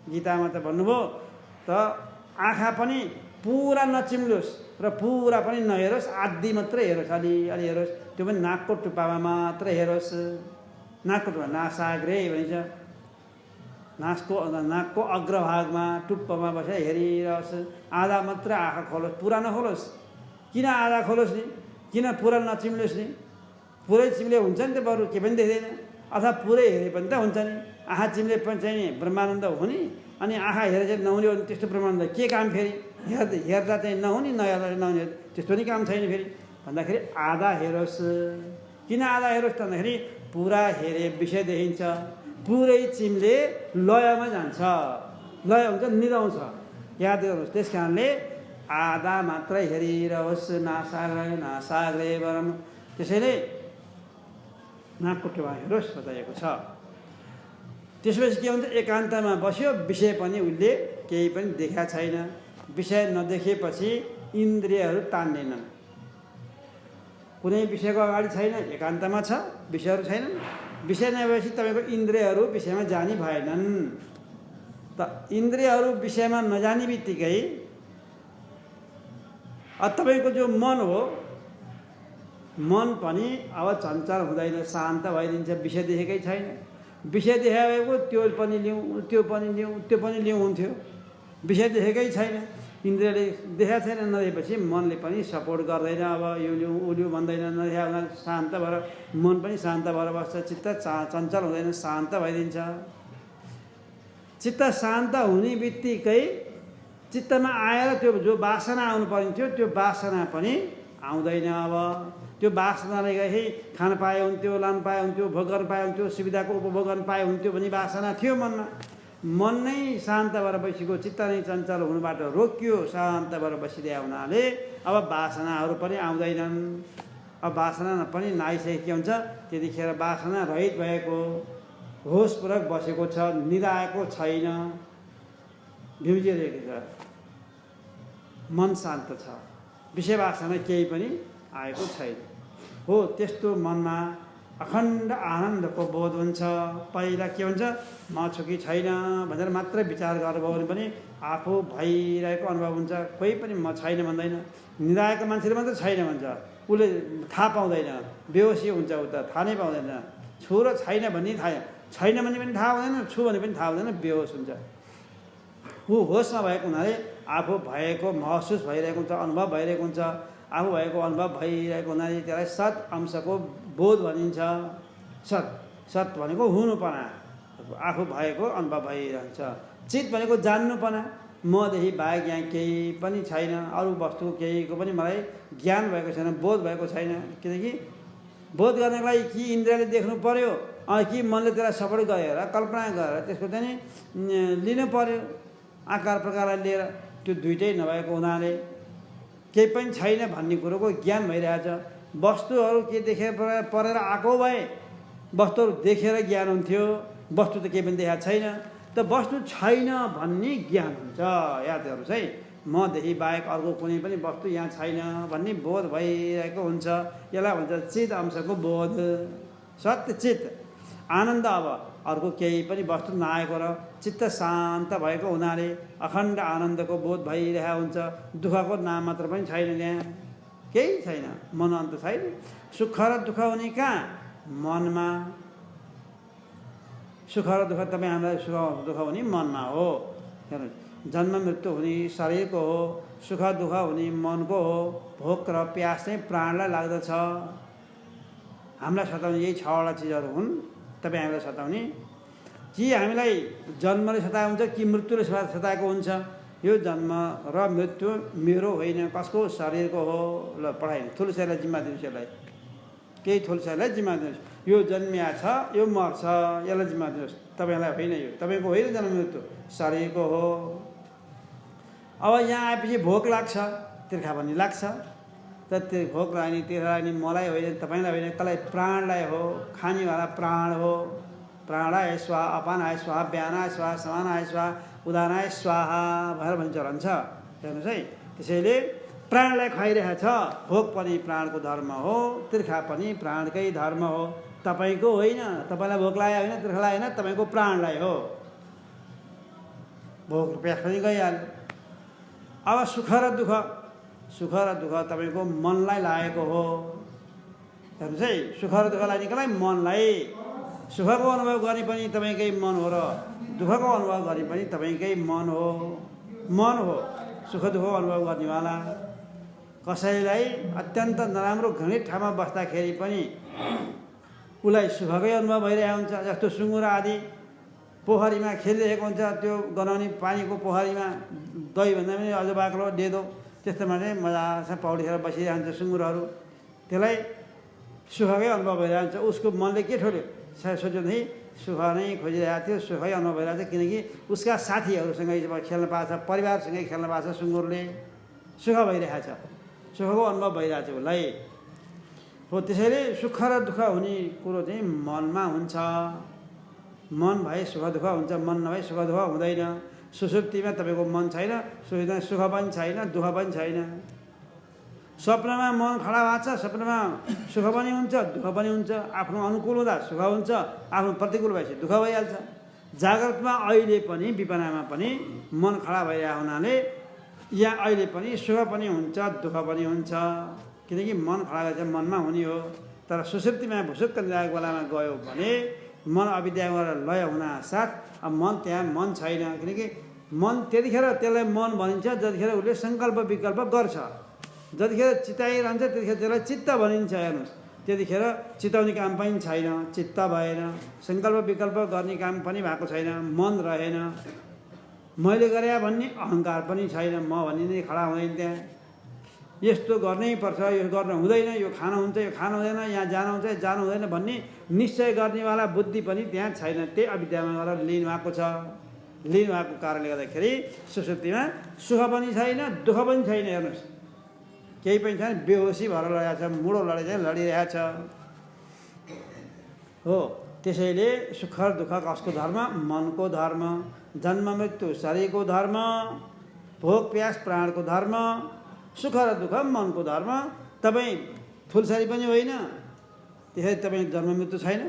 गीतामा त भन्नुभयो त आँखा पनि पुरा नचिम्लोस् र पुरा पनि नहेरोस्, आदि मात्रै हेरोस्, अलिअलि हेरोस्, त्यो पनि नाकको टुप्पामा मात्रै हेरोस्। नाकको टुप्पा नासाग्रे भनिन्छ, नाकको अग्रभागमा टुप्पामा बसेर हेरिरहोस्, आधा मात्र आँखा खोलोस्, पुरा नखोलोस्। किन आधा खोलोस् नि, किन पुरा नचिम्लोस् नि, पुरै चिम्ले हुन्छ नि त, बरु के पनि देख्दैन, अथवा पुरै हेरे पनि त हुन्छ नि। आँखा चिम्ले पनि चाहिँ ब्रह्मानन्द हो नि, अनि आँखा हेरेर चाहिँ नहुने हो भने त्यस्तो ब्रह्मानन्द के काम फेरि, हेर्दा चाहिँ नहुने, नहेर्दा चाहिँ नहुने, त्यस्तो नि काम छैन फेरि भन्दाखेरि आधा हेरोस्। किन आधा हेरोस् त भन्दाखेरि पुरा हेरे विषय देखिन्छ, पुरै चिम्ले लयमा जान्छ, लय हुन्छ, निदाउँछ, याद गर्नुहोस्। त्यस कारणले आधा मात्रै हेरिरहोस्, नासाग्रे वरम, त्यसैले नाकको टुप्पा हेरोस् बताइएको छ। त्यसपछि के हुन्छ, एकान्तमा बस्यो, विषय पनि उसले केही पनि देखाएको छैन, विषय नदेखेपछि इन्द्रियहरू तान्दैनन्, कुनै विषयको अगाडि छैन, एकान्तमा छ, विषयहरू छैनन्, विषय नभएपछि तपाईँको इन्द्रियहरू विषयमा जाने भएनन्। त इन्द्रियहरू विषयमा नजाने बित्तिकै तपाईँको जो मन हो, मन पनि अब चञ्चल हुँदैन, शान्त भइदिन्छ, विषय देखेकै छैन, विषय देखाएको त्यो पनि लिउँ, त्यो पनि लिउँ, त्यो पनि लिउँ हुन्थ्यो, विषय देखेकै छैन, इन्द्रियले देखाएको छैन, नदेखेपछि मनले पनि सपोर्ट गर्दैन, अब यो लिउँ उ लिउँ भन्दैन, नदेखा शान्त भएर मन पनि शान्त भएर बस्छ, चित्त चञ्चल हुँदैन, शान्त भइदिन्छ। चित्त शान्त हुने बित्तिकै चित्तमा आएर त्यो जो वासना आउनु पर्ने थियो त्यो वासना पनि आउँदैन। अब त्यो वासनाले गए खान पाए हुन्थ्यो, लान पाए हुन्थ्यो, भोग गर्न पाए हुन्थ्यो, सुविधाको उपभोग गर्न पाए हुन्थ्यो भन्ने वासना थियो मनमा, मन नै शान्त भएर बसेको, चित्त नै चञ्चल हुनुबाट रोकियो, शान्त भएर बसिदिया हुनाले अब वासनाहरू पनि आउँदैनन्। अब वासना पनि नआइसके के हुन्छ, त्यतिखेर वासना रहित भएको होसपूर्वक बसेको छ, निदाएको छैन, भिउजिरहेको छ, मन शान्त छ, विषय वासना केही पनि आएको छैन। हो त्यस्तो मनमा अखण्ड आनन्दको बोध हुन्छ। पहिला के हुन्छ, म छु कि छैन भनेर मात्र विचार गर्नुभयो भने पनि आफू भइरहेको अनुभव हुन्छ। कोही पनि म छैन भन्दैन, निदाएको मान्छेले मात्र छैन भन्छ, उसले थाहा पाउँदैन, बेहोसी हुन्छ, ऊ त थाहा नै पाउँदैन। छु र छैन भन्ने थाहा, छैन भने पनि थाहा हुँदैन, छु भने पनि थाहा हुँदैन, बेहोस हुन्छ। ऊ होसमा भएको हुनाले आफू भएको महसुस भइरहेको हुन्छ, अनुभव भइरहेको हुन्छ। आफू भएको अनुभव भइरहेको हुनाले त्यसलाई सत अंशको बोध भनिन्छ। सत भनेको हुनुपना, आफू भएको अनुभव भइरहन्छ। चित भनेको जान्नुपना, मदेखि बाहेक यहाँ केही पनि छैन, अरू वस्तु केहीको पनि मलाई ज्ञान भएको छैन, बोध भएको छैन। किनकि बोध गर्नको लागि कि इन्द्रियले देख्नु पर्यो, कि मनले त्यसलाई सपोर्ट गरेर कल्पना गरेर त्यसको चाहिँ लिनु पर्यो आकार प्रकारलाई लिएर। त्यो दुइटै नभएको हुनाले केही पनि छैन भन्ने कुरोको ज्ञान भइरहेछ। वस्तुहरू के देखेर परेर आएको भए वस्तुहरू देखेर ज्ञान हुन्थ्यो, वस्तु त केही पनि देखाएको छैन, त वस्तु छैन भन्ने ज्ञान हुन्छ। याद गर्नुहोस् है, मदेखि बाहेक अर्को कुनै पनि वस्तु यहाँ छैन भन्ने बोध भइरहेको हुन्छ। यसलाई भन्छ चित अंशको बोध, सत्य चित आनन्द। अब अर्को केही पनि वस्तु नआएको र चित्त शान्त भएको हुनाले अखण्ड आनन्दको बोध भइरहेको हुन्छ। दुःखको नाम मात्र पनि छैन, त्यहाँ केही छैन, मन अन्त छैन। सुख र दुःख हुने कहाँ, मनमा। सुख र दुःख तपाईँ हामीलाई सुख दुःख हुने मनमा हो। जन्म मृत्यु हुने शरीरको हो, सुख दुःख हुने मनको हो। भोक र प्यास चाहिँ प्राणलाई लाग्दछ। हामीलाई सताउने यही 6वटा चिजहरू हुन् तपाईँ हामीलाई सताउने। कि हामीलाई जन्मले सताएको हुन्छ कि मृत्युले सताएको हुन्छ। यो जन्म र मृत्यु मेरो होइन, कसको, शरीरको हो। ल पढाइ ठुलो शरीरलाई जिम्मा दिनुहोस्, यसलाई केही ठुलो शरीरलाई जिम्मा दिनुहोस्। यो जन्मिया छ, यो मर्छ, यसलाई जिम्मा दिनुहोस्। तपाईँलाई होइन, यो तपाईँको होइन जन्म मृत्यु, शरीरको हो। अब यहाँ आएपछि भोक लाग्छ, तिर्खा पनि लाग्छ। त त्यो भोक लाग्ने तिर्खा लाग्ने मलाई होइन, तपाईँलाई होइन, कसलाई, प्राणलाई हो। खानेवाला प्राण हो। प्राणाय स्वाहा, अपानाय स्वाहा, व्यानाय स्वाहा, समानाय स्वाहा, उदानाय स्वाहा भनेर भन्छ रहन्छ। हेर्नुहोस् है, त्यसैले प्राणलाई खुवाइरहेछ। भोक पनि प्राणको धर्म हो, तिर्खा पनि प्राणकै धर्म हो। तपाईँको होइन, तपाईँलाई भोक लाग्यो होइन, तिर्खा लाग्यो होइन, तपाईँको प्राणलाई हो। भोक प्यास पनि गइहाल्यो। अब सुख र दुःख, सुख र दुःख तपाईँको मनलाई लागेको हो। हेर्नुहोस् है, सुख र दुःख लाग्नेकोलाई मनलाई। सुखको अनुभव गर्ने पनि तपाईँकै मन हो र दुःखको अनुभव गर्ने पनि तपाईँकै मन हो। मन हो सुख दुःखको अनुभव गर्नेवाला। कसैलाई अत्यन्त नराम्रो घृणित ठाउँमा बस्दाखेरि पनि उसलाई सुखकै अनुभव भइरहेको हुन्छ। जस्तो सुँगुर आदि पोखरीमा खेलिरहेको हुन्छ, त्यो गनाउने पानीको पोखरीमा दहीभन्दा पनि अझ बाक्लो डेदो, त्यस्तोमा चाहिँ मजासँग पौडी खेर बसिरहन्छ सुँगुरहरू। त्यसलाई सुखकै अनुभव भइरहेको हुन्छ। उसको मनले के ठोल्यो, सोच्यो नि सुख नै खोजिरहेको थियो, सुखै अनुभव भइरहेको छ। किनकि उसका साथीहरूसँगै खेल्न पाएको छ, परिवारसँगै खेल्न पाएको छ, सुँगुरले सुख भइरहेको छ, सुखको अनुभव भइरहेको छ उसलाई। हो त्यसैले सुख र दुःख हुने कुरो चाहिँ मनमा हुन्छ। मन भए सुख दुःख हुन्छ, मन नभए सुख दुःख हुँदैन। सुसुप्तिमा तपाईँको मन छैन, सुख पनि छैन, दुःख पनि छैन। स्वप्नमा मन खडा भएको छ, स्वप्नमा सुख पनि हुन्छ, दुःख पनि हुन्छ। आफ्नो अनुकूल हुँदा सुख हुन्छ, आफ्नो प्रतिकूल भएपछि दुःख भइहाल्छ। जागृतमा अहिले पनि विपनामा पनि मन खडा भइरहेको हुनाले यहाँ अहिले पनि सुख पनि हुन्छ, दुःख पनि हुन्छ। किनकि मन खडा गरेर मनमा हुने हो। तर सुसुप्तिमा भुसुक्क निदाएको बेलामा गयो भने मन अविद्या गरेर लय हुनासाथ अब मन त्यहाँ मन छैन। किनकि मन त्यतिखेर त्यसलाई मन भनिन्छ जतिखेर उसले सङ्कल्प विकल्प गर्छ। जतिखेर चिताइरहन्छ त्यतिखेर त्यसलाई चित्त भनिन्छ। हेर्नुहोस्, त्यतिखेर चिताउने काम पनि छैन, चित्त भएन। सङ्कल्प विकल्प गर्ने काम पनि भएको छैन, मन रहेन। मैले गरे भन्ने अहङ्कार पनि छैन, म भन्ने नै खडा हुँदैन। त्यहाँ यस्तो गर्नै पर्छ, यो गर्न हुँदैन, यो खानु हुन्छ, यो खानु हुँदैन, यहाँ जानु हुन्छ, जानु हुँदैन भन्ने निश्चय गर्नेवाला बुद्धि पनि त्यहाँ छैन। त्यही अविद्यामा गएर लिनु भएको छ। लिनुभएको कारणले गर्दाखेरि सुसुप्तिमा सुख पनि छैन, दुःख पनि छैन। हेर्नुहोस्, केही पनि छैन, बेहोसी भएर लडिरहेको छ, मुडो लडाइ चाहिँ लडिरहेछ हो। त्यसैले सुख र दुःख कसको धर्म? मनको धर्म। जन्म मृत्यु शरीरको धर्म, भोग प्यास प्राणको धर्म, सुख र दुःख मनको धर्म। तपाईँ फुलसारी पनि होइन, त्यसै तपाईँ जन्म मृत्यु छैन।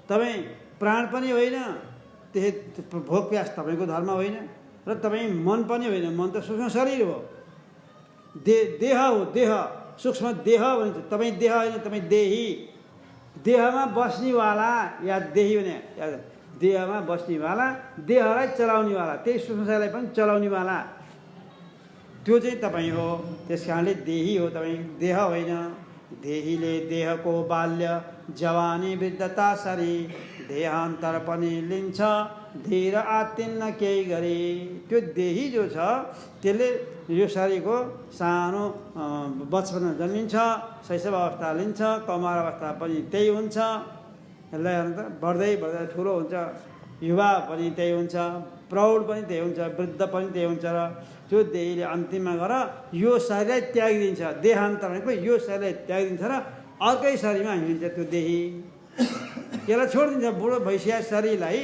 तपाईँ प्राण पनि होइन, त्यसै भोग प्यास तपाईँको धर्म होइन। र तपाईँ मन पनि होइन, मन त सूक्ष्म शरीर हो, देह हो, देह सूक्ष्म देह भनिन्छ। तपाईँ देह होइन, तपाईँ देही। देहमा बस्नेवाला या देही भने देहमा बस्नेवाला, देहलाई चलाउनेवाला, त्यही सूक्ष्म शरीरलाई पनि चलाउनेवाला, त्यो चाहिँ तपाईँ हो। त्यस कारणले देही हो, तपाईँ देह होइन। देहीले देहको बाल्य जवानी वृद्धता सरी देहान्तर पनि लिन्छ धीर आत्तिन्न केही गरी। त्यो देही जो छ त्यसले यो शरीरको सानो बचपनमा जन्मिन्छ, शैशव अवस्था लिन्छ, कौमार अवस्था पनि त्यही हुन्छ। यसलाई बढ्दै बढ्दै ठुलो हुन्छ, युवा पनि त्यही हुन्छ, प्रौढ पनि त्यही हुन्छ, वृद्ध पनि त्यही हुन्छ। र त्यो देहीले अन्तिममा गएर यो शरीरलाई त्यागिदिन्छ। देहान्तर भनेको यो शरीरलाई त्यागिदिन्छ र अर्कै शरीरमा हिँड्छ त्यो देही। यसलाई छोडिदिन्छ। बुढो भइसकेको शरीरलाई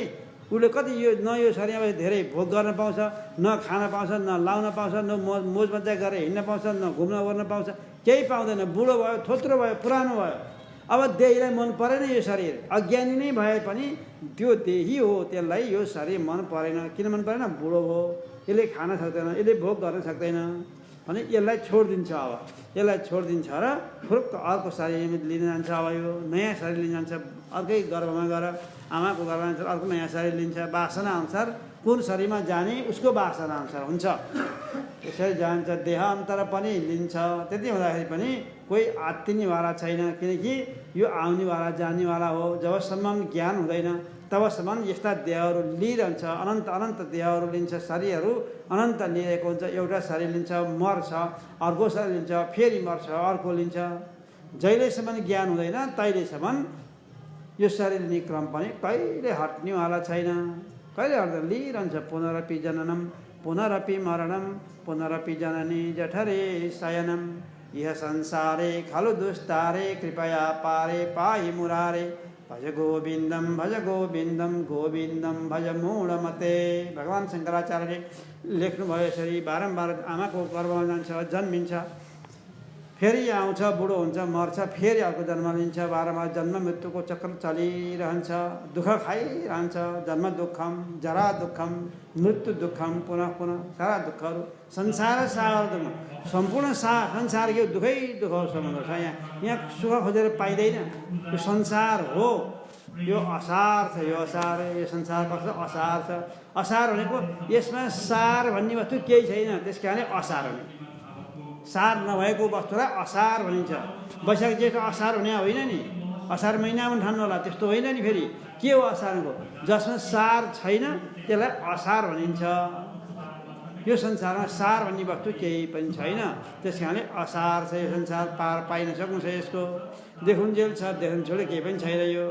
उसले कति यो न यो शरीरमा धेरै भोग गर्न पाउँछ, न खान पाउँछ, न लाउन पाउँछ, न मोज मजा गरेर हिँड्न पाउँछ, न घुम्न ओर्न पाउँछ, केही पाउँदैन। बुढो भयो, थोत्रो भयो, पुरानो भयो। अब देहीलाई मन परेन यो शरीर, अज्ञानी नै भए पनि त्यो देही हो, त्यसलाई यो शरीर मन परेन। किन मन परेन? बुढो हो, यसले खान सक्दैन, यसले भोग गर्न सक्दैन भने यसलाई छोडिदिन्छ। अब यसलाई छोडिदिन्छ र फुरुक्क अर्को शरीर लिन जान्छ। अब यो नयाँ शरीर लिन जान्छ, अर्कै गर्भमा गएर आमाको गर्भमा जान्छ, अर्को नयाँ शरीर लिन्छ। वासना अनुसार कुन शरीरमा जाने उसको वासना अनुसार हुन्छ, यसरी जान्छ। देहान्तर पनि लिन्छ। त्यति हुँदाखेरि पनि कोही आत्तिनेवाला छैन, किनकि यो आउनेवाला जानेवाला हो। जबसम्म ज्ञान हुँदैन तबसम्म यस्ता देहहरू लिइरहन्छ। अनन्त अनन्त देहहरू लिन्छ, शरीरहरू अनन्त लिएको हुन्छ। एउटा शरीर लिन्छ, मर्छ, अर्को शरीर लिन्छ, फेरि मर्छ, अर्को लिन्छ। जहिलेसम्म ज्ञान हुँदैन तहिलेसम्म यो शरीर लिने क्रम पनि कहिले हट्नेवाला छैन, कहिले हट्दैन, लिइरहन्छ। पुनरपि जननम पुनरपि मरणम पुनरपि जननी जठरे शयनम यह संसारे खलु दुस्तारे कृपया पारे पाहि मुरारे भज गोविन्दम गोविन्दम भज मूढमते। भगवान् शङ्कराचार्यले लेख्नुभयो यसरी। बारम्बार आमाको गर्भमा जान्छ, जन्मिन्छ, फेरि आउँछ, बुढो हुन्छ, मर्छ, फेरि अर्को जन्म लिन्छ। बारम्बार जन्म मृत्युको चक्र चलिरहन्छ, दुःख खाइरहन्छ। जन्म दुःखम, जरा दुःखम, मृत्यु दुःखम, पुनः पुनः सारा दुःखहरू संसार सागर दुःख, सम्पूर्ण संसार यो दुःखै दुःखसँग छ। यहाँ सुख खोजेर पाइँदैन। यो संसार हो, यो असार छ। यो असार, यो संसार कस्तो असार छ। असार भनेको यसमा सार भन्ने वस्तु केही छैन, त्यस कारणले असार हुने। सार नभएको वस्तुलाई असार भनिन्छ। वैशाख जेठ असार हुने होइन नि, असार महिनामा ठान्नु होला, त्यस्तो होइन नि। फेरि के हो असारको? जसमा सार छैन त्यसलाई असार भनिन्छ। यो संसारमा सार भन्ने वस्तु केही पनि छैन, त्यस कारणले असार छ। यो संसार पार पाइन सक्नु छ यसको। देखुन्जेल छ, देखुन छोडे केही पनि छैन। यो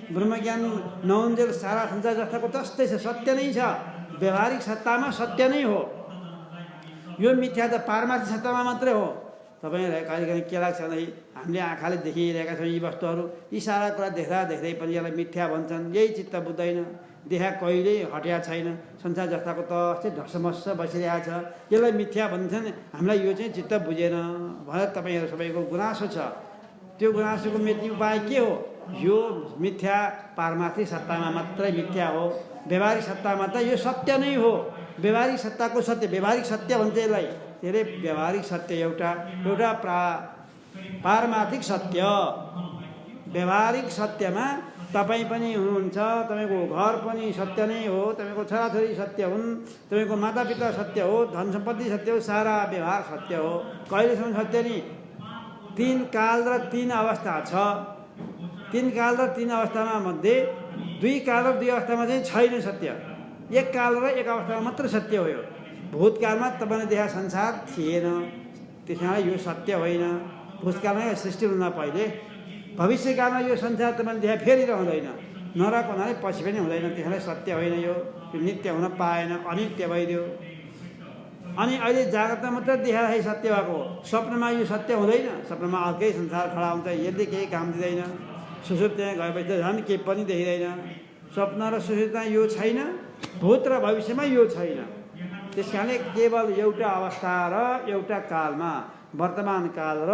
ब्रह्मज्ञान नहुन्जेल सारा संसार जस्ताको तस्तै छ, सत्य नै छ। व्यवहारिक सत्तामा सत्य नै हो। यो मिथ्या त पारमार्थिक सत्तामा मात्रै हो। तपाईँहरूलाई कहिलेकाहीँ के लाग्छ भने हामीले आँखाले देखिरहेका छौँ यी वस्तुहरू, यी सारा कुरा देख्दा देख्दै पनि यसलाई मिथ्या भन्छन्। यही चित्त बुझ्दैन, देखा कहिल्यै हटिया छैन। संसार जस्ताको त अस्ति ढसमस्स बसिरहेको छ, यसलाई मिथ्या भन्छन्। हामीलाई यो चाहिँ चित्त बुझेन भनेर तपाईँहरू सबैको गुनासो छ। त्यो गुनासोको मेट्ने उपाय के हो? यो मिथ्या पारमार्थिक सत्तामा मात्रै मिथ्या हो। व्यवहारिक सत्तामा त यो सत्य नै हो। व्यवहारिक सत्ताको सत्य, व्यवहारिक सत्य भन्छ यसलाई। धेरै व्यवहारिक सत्य एउटा पारमार्थिक सत्य। व्यवहारिक सत्यमा तपाईँ पनि हुनुहुन्छ, तपाईँको घर पनि सत्य नै हो, तपाईँको छोराछोरी सत्य हुन्, तपाईँको मातापिता सत्य हो, धन सम्पत्ति सत्य हो, सारा व्यवहार सत्य हो। कहिलेसम्म सत्य नि? 3 काल र 3 अवस्था छ। 3 काल र 3 अवस्थामा मध्ये 2 काल र 2 अवस्थामा चाहिँ छैन सत्य। 1 काल र 1 अवस्थामा मात्र सत्य हो। यो भूतकालमा तपाईँले देखा संसार थिएन, त्यसमा यो सत्य होइन। भूतकालमा सृष्टि हुन पहिले, भविष्यकालमा यो संसार तपाईँले देखा फेरि रहँदैन। नरहेको हुनाले पछि पनि हुँदैन, त्यसलाई सत्य होइन, यो नित्य हुन पाएन, अनित्य भइदियो। अनि अहिले जाग्रतमा मात्रै देखाइ सत्य भएको हो, स्वप्नमा यो सत्य हुँदैन। स्वप्नमा अर्कै संसार खडा हुन्छ, यसले केही काम दिँदैन। सुषुप्तिमा गएपछि त झन् केही पनि देखिँदैन। स्वप्न र सुषुप्तिमा यो छैन, भूत र भविष्यमा यो छैन। त्यस कारणले केवल एउटा अवस्था र एउटा कालमा, वर्तमान काल र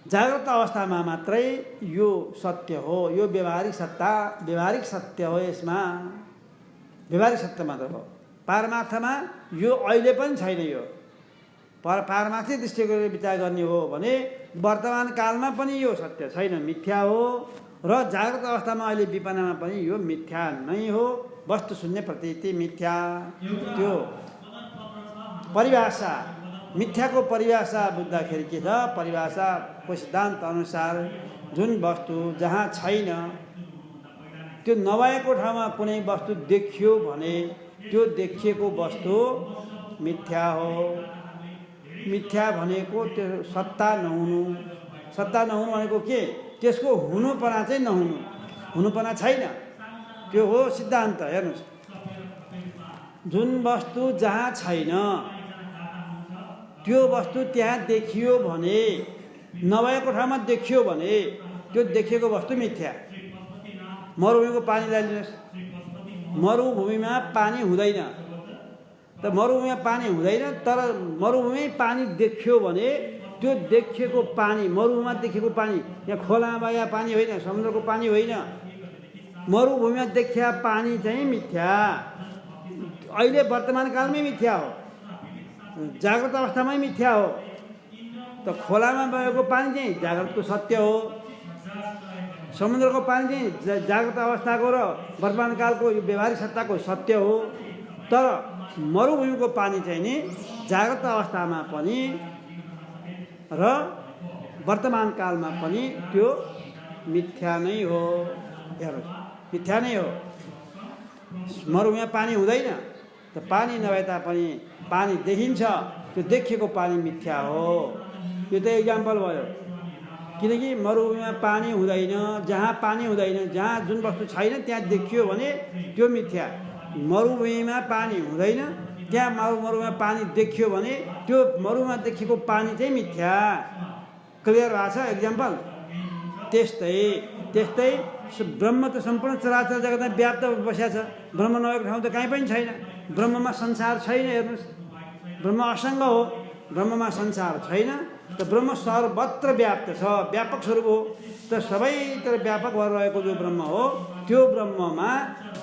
जाग्रत अवस्थामा मात्रै यो सत्य हो। यो व्यवहारिक सत्ता, व्यवहारिक सत्य हो। यसमा व्यवहारिक सत्य मात्र हो। पारमार्थमा यो अहिले पनि छैन। यो पारमार्थिक दृष्टिकोणले विचार गर्ने हो भने वर्तमान कालमा पनि यो सत्य छैन, मिथ्या हो। र जाग्रत अवस्थामा अहिले विपन्नमा पनि यो मिथ्या नै हो। वस्तु शून्य प्रतीति मिथ्या। त्यो परिभाषा, मिथ्याको परिभाषा बुझ्दाखेरि के छ? परिभाषाको सिद्धान्त अनुसार जुन वस्तु जहाँ छैन, त्यो नभएको ठाउँमा कुनै वस्तु देखियो भने त्यो देखिएको वस्तु मिथ्या हो। मिथ्या भनेको त्यो सत्ता नहुनु। सत्ता नहुनु भनेको के? त्यसको हुनुपना चाहिँ नहुनु, हुनुपना छैन। त्यो हो सिद्धान्त। हेर्नुहोस्, जुन वस्तु जहाँ छैन त्यो वस्तु त्यहाँ देखियो भने, नभएको ठाउँमा देखियो भने त्यो देखिएको वस्तु मिथ्या। मरुभूमिको पानीलाई लिनुहोस्, मरुभूमिमा पानी हुँदैन, त मरुभूमिमा पानी हुँदैन, तर मरुभूमि पानी देखियो भने त्यो देखिएको पानी, मरुभूमिमा देखिएको पानी, यहाँ खोलामा बगेको पानी होइन, समुद्रको पानी होइन, मरुभूमिमा देखिया पानी चाहिँ मिथ्या। अहिले वर्तमान कालमै मिथ्या हो, जाग्रत अवस्थामै मिथ्या हो। त खोलामा बगेको पानी चाहिँ जाग्रतको सत्य हो, समुद्रको पानी चाहिँ जाग्रत अवस्थाको र वर्तमान कालको व्यवहारिक सत्ताको सत्य हो। तर मरुभूमिको पानी चाहिँ नि जाग्रत अवस्थामा पनि र वर्तमान कालमा पनि त्यो मिथ्या नै हो। हेर्नुहोस्, मिथ्या नै हो। मरुभूमिमा पानी हुँदैन, त पानी नभए तापनि पानी देखिन्छ, त्यो देखिएको पानी मिथ्या हो। यो त इक्जाम्पल भयो। किनकि मरुभूमिमा पानी हुँदैन, जहाँ पानी हुँदैन, जहाँ जुन वस्तु छैन त्यहाँ देखियो भने त्यो मिथ्या। मरुभूमिमा पानी हुँदैन, त्यहाँ मरुभूमिमा पानी देखियो भने त्यो मरुभूमिमा देखिएको पानी चाहिँ मिथ्या। क्लियर भएको छ इक्जाम्पल? त्यस्तै ब्रह्म त सम्पूर्ण चराचर जगतमा व्याप्त बसेको छ। ब्रह्म नभएको ठाउँ त कहीँ पनि छैन। ब्रह्ममा संसार छैन। हेर्नुहोस्, ब्रह्म असङ्ग हो, ब्रह्ममा संसार छैन। त ब्रह्म सर्वत्र व्याप्त छ, व्यापक स्वरूप हो। त सबैतिर व्यापक भएर रहेको जो ब्रह्म हो, त्यो ब्रह्ममा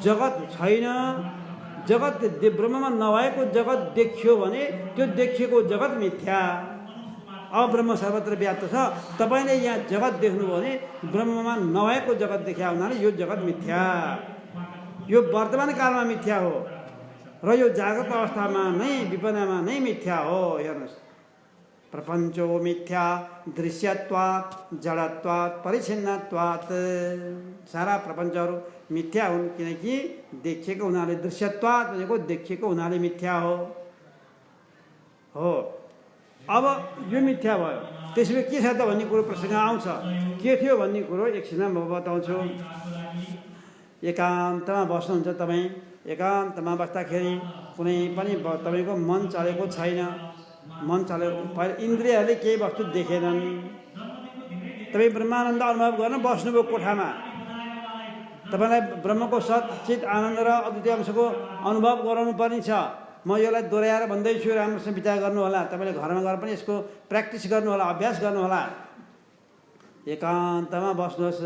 जगत छैन। जगत ब्रह्ममा नभएको जगत देखियो भने त्यो देखिएको जगत मिथ्या। अब ब्रह्म सर्वत्र व्याप्त छ, तपाईँले यहाँ जगत देख्नुभयो भने ब्रह्ममा नभएको जगत देखिया हुनाले यो जगत मिथ्या। यो वर्तमान कालमा मिथ्या हो र यो जाग्रत अवस्थामा नै, विपन्नमा नै मिथ्या हो। हेर्नुहोस्, प्रपञ्चो मिथ्या दृश्यत्वात् जडत्वात् परिच्छिन्नत्वात्। सारा प्रपञ्चहरू मिथ्या हुन्, किनकि देखिएको हुनाले। दृश्यत्वात् भनेको देखिएको हुनाले मिथ्या हो। अब यो मिथ्या भयो, त्यसमा के छ त भन्ने कुरो प्रसङ्ग आउँछ। के थियो भन्ने कुरो एकछिनमा म बताउँछु। एकान्तमा बस्नुहुन्छ तपाईँ, एकान्तमा बस्दाखेरि कुनै पनि तपाईँको मन चलेको छैन। मन चलेको पहिला इन्द्रियहरूले केही वस्तु देखेनन्। तपाईँ ब्रह्मानन्द अनुभव गर्न बस्नुभयो कोठामा, तपाईँलाई ब्रह्मको सच्चित आनन्द र अद्वितीय अंशको अनुभव गराउनु पर्ने छ। म यसलाई दोहोऱ्याएर भन्दैछु, राम्रोसँग विचार गर्नु होला। तपाईँले घरमा गएर पनि यसको प्र्याक्टिस गर्नु होला, अभ्यास गर्नु होला। एकान्तमा बस्नुहोस्।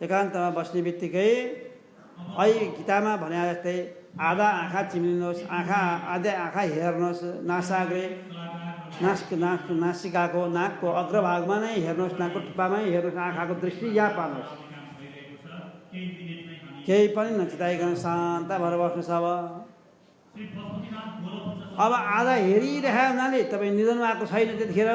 एकान्तमा बस्ने बित्तिकै अहिले गीतामा भने जस्तै आधा आँखा चिम्लिनुहोस्, आधा आँखा हेर्नुहोस्। नासिकाको, नाकको अग्रभागमा नै हेर्नुहोस्, नाकको टुप्पामै हेर्नुहोस्, आँखाको दृष्टि यहाँ पार्नुहोस्। केही पनि नचिताइकन शान्त भएर बस्नुहोस्। अब आधा हेरिरहेको हुनाले तपाईँ निधनमा आएको छैन। त्यतिखेर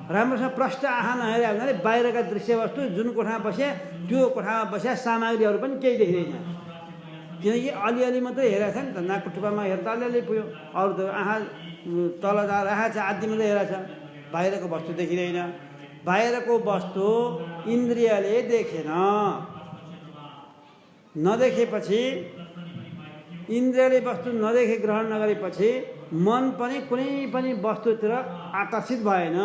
राम्रोसँग प्रष्ट आँखा नहेरे हुनाले बाहिरका दृश्य वस्तु, जुन कोठामा बसे त्यो कोठामा बसेका सामग्रीहरू पनि केही देखिँदैन। किनकि अलिअलि मात्रै हेरेको छ नि त, नाकको टुप्पामा हेर्दा अलिअलि पुग्यो, अरू त आँखा तल राखेको छ, आदि मात्रै हेरेको छ, बाहिरको वस्तु देखिँदैन। बाहिरको वस्तु इन्द्रियले देखेन, नदेखेपछि इन्द्रियले वस्तु नदेखे ग्रहण नगरेपछि मन पनि कुनै पनि वस्तुतिर आकर्षित भएन।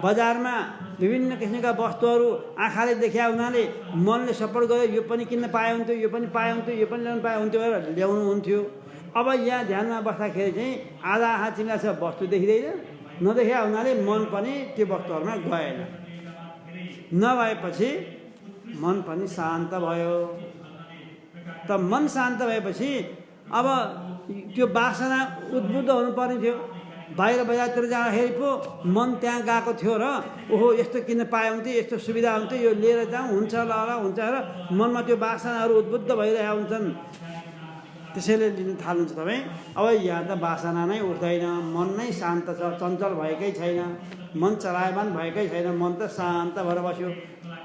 बजारमा विभिन्न किसिमका वस्तुहरू आँखाले देखिया हुनाले मनले सपोर्ट गर्यो, यो पनि किन्न पाए हुन्थ्यो, यो पनि पाए हुन्थ्यो, यो पनि ल्याउनु पाए हुन्थ्यो भनेर ल्याउनु हुन्थ्यो। अब यहाँ ध्यानमा बस्दाखेरि चाहिँ आधा आँखा चिम्ला छ, वस्तु देखिँदैन, नदेखिया हुनाले मन पनि त्यो वस्तुहरूमा गएन। नभएपछि मन पनि शान्त भयो। त मन शान्त भएपछि अब त्यो वासना उद्बुद्ध हुनुपर्ने थियो। बाहिर बजारतिर जाँदाखेरि पो मन त्यहाँ गएको थियो र ओहो यस्तो किन पाए हुन्थ्यो, यस्तो सुविधा हुन्थ्यो, यो लिएर जाउँ, हुन्छ ल हुन्छ र मनमा त्यो वासनाहरू उद्बुद्ध भइरहेका हुन्छन्। त्यसैले लिन थाल्नुहुन्छ तपाईँ। अब यहाँ त वासना नै उठ्दैन, मन नै शान्त छ, चञ्चल भएकै छैन, मन चलायमान भएकै छैन, मन त शान्त भएर बस्यो।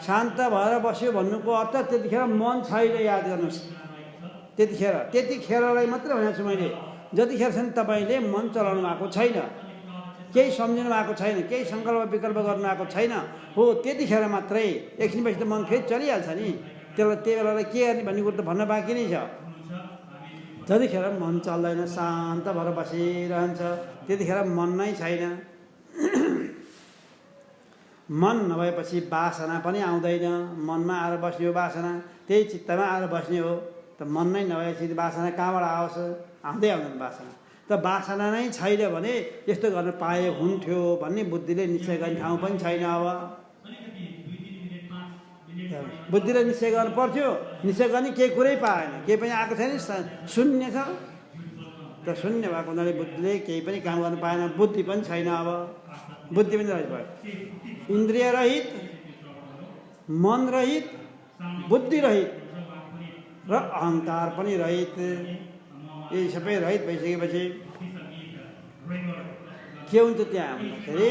शान्त भएर बस्यो भन्नुको अर्थ त्यतिखेर मन छैन, याद गर्नुहोस्। त्यतिखेरलाई मात्रै भनेको छु मैले। जतिखेरसम्म तपाईँले मन चलाउनु भएको छैन, केही सम्झिनु भएको छैन, केही सङ्कल्प विकल्प गर्नु भएको छैन हो, त्यतिखेर मात्रै। एकछिनपछि त मन फेरि चलिहाल्छ नि, त्यसलाई त्यही बेलालाई के गर्ने भन्ने कुरो त भन्न बाँकी नै छ। जतिखेर मन चल्दैन, शान्त भएर बसिरहन्छ, त्यतिखेर मन नै छैन। मन नभएपछि वासना पनि आउँदैन। मनमा आएर बस्ने हो वासना, त्यही चित्तमा आएर बस्ने हो। त मन नै नभएपछि वासना कहाँबाट आओस्? आउँदै आउँदैन वासना। त वासना नै छैन भने यस्तो गर्न पाए हुन्थ्यो भन्ने बुद्धिले निश्चय गर्ने ठाउँ पनि छैन। अब बुद्धिले निश्चय गर्नु पर्थ्यो, निश्चय गर्ने केही कुरै पाएन, केही पनि आएको छैन, शून्य छ। त शून्य भएको हुनाले बुद्धिले केही पनि काम गर्नु पाएन, बुद्धि पनि छैन। अब बुद्धि पनि रहित भयो। इन्द्रिय रहित, मन रहित, बुद्धि रहित र अहङ्कार पनि रहित। यी सबै रहित भइसकेपछि के हुन्छ त्यहाँ भन्दाखेरि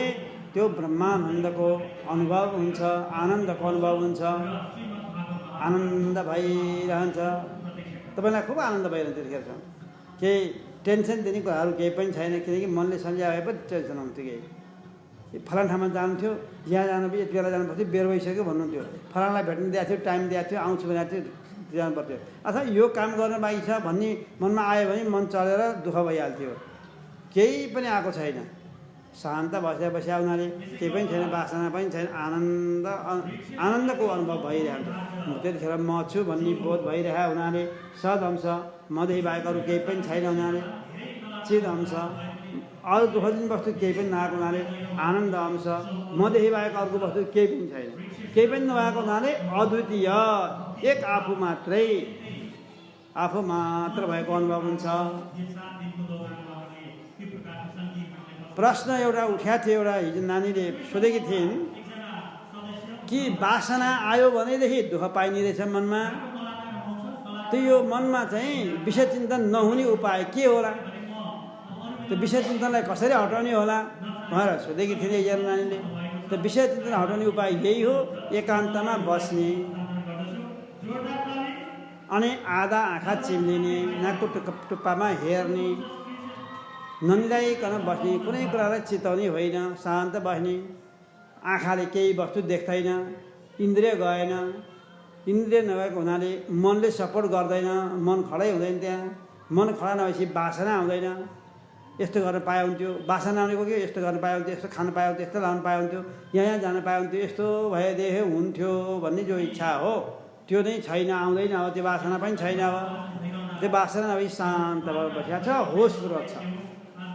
त्यो ब्रह्मानन्दको अनुभव हुन्छ, आनन्दको अनुभव हुन्छ, आनन्द भइरहन्छ। तपाईँलाई खुब आनन्द भइरहन्छ त्यतिखेर। केही टेन्सन दिने कुराहरू केही पनि छैन, किनकि मनले सम्झाए भए पनि टेन्सन हुन्थ्यो। केही फलान ठाउँमा जानु थियो, यहाँ जानु पनि यति बेला जानुपर्थ्यो, बेर भइसक्यो भन्नुहुन्थ्यो, फलानलाई भेट्नु दिएको थियो, टाइम दिएको थियो, आउँछु भनेको थियो, जानु पर्थ्यो। अथवा यो काम गर्न बाँकी छ भन्ने मनमा आयो भने मन चलेर दुःख भइहाल्थ्यो। केही पनि आएको छैन, शान्त बसिया हुनाले केही पनि छैन, वासना पनि छैन, आनन्दको अनुभव भइरहेको हुन्छ। त्यतिखेर म छु भन्ने बोध भइरहेको हुनाले, सद अंश मदेखि बाहेक अरू केही पनि छैन हुनाले, चिद अंश अरू दुःख दिने वस्तु केही पनि नआएको हुनाले, आनन्द अंश मदेखि बाहेक अर्को वस्तु केही पनि छैन, केही पनि नभएको हुनाले अद्वितीय एक आफू मात्रै, आफू मात्र भएको अनुभव हुन्छ। प्रश्न एउटा उठ्या थियो, एउटा हिजो नानीले सोधेकी थिइन् कि वासना आयो भनेदेखि दुःख पाइने रहेछ मनमा, त्यो यो मनमा चाहिँ विषय चिन्तन नहुने उपाय के होला, त्यो विषय चिन्तनलाई कसरी हटाउने होला भनेर सोधेकी थिइन् एकजना नानीले। त विषय चिन्तन हटाउने उपाय यही हो, एकान्तमा बस्ने अनि आधा आँखा चिम्लिने, नाकको टुप्पामा हेर्ने, ननिदाइकन बस्ने, कुनै कुरालाई चिताउने होइन, शान्त बस्ने। आँखाले केही वस्तु देख्दैन, इन्द्रिय गएन, इन्द्रिय नगएको हुनाले मनले सपोर्ट गर्दैन, मन खडै हुँदैन। त्यहाँ मन खडा नभएपछि वासना आउँदैन। यस्तो गर्न पाए हुन्थ्यो, वासना आउनेको कि यस्तो गर्न पाए हुन्थ्यो, यस्तो खान पाए हुन्थ्यो, यस्तो लाउनु पाए हुन्थ्यो, यहाँ जान पाए हुन्थ्यो, यस्तो भएदेखि हुन्थ्यो भन्ने जो इच्छा हो त्यो नै छैन, आउँदैन। अब त्यो वासना पनि छैन। अब त्यो वासना नभए शान्त भएर बसिया छ, होसपूर्वक छ,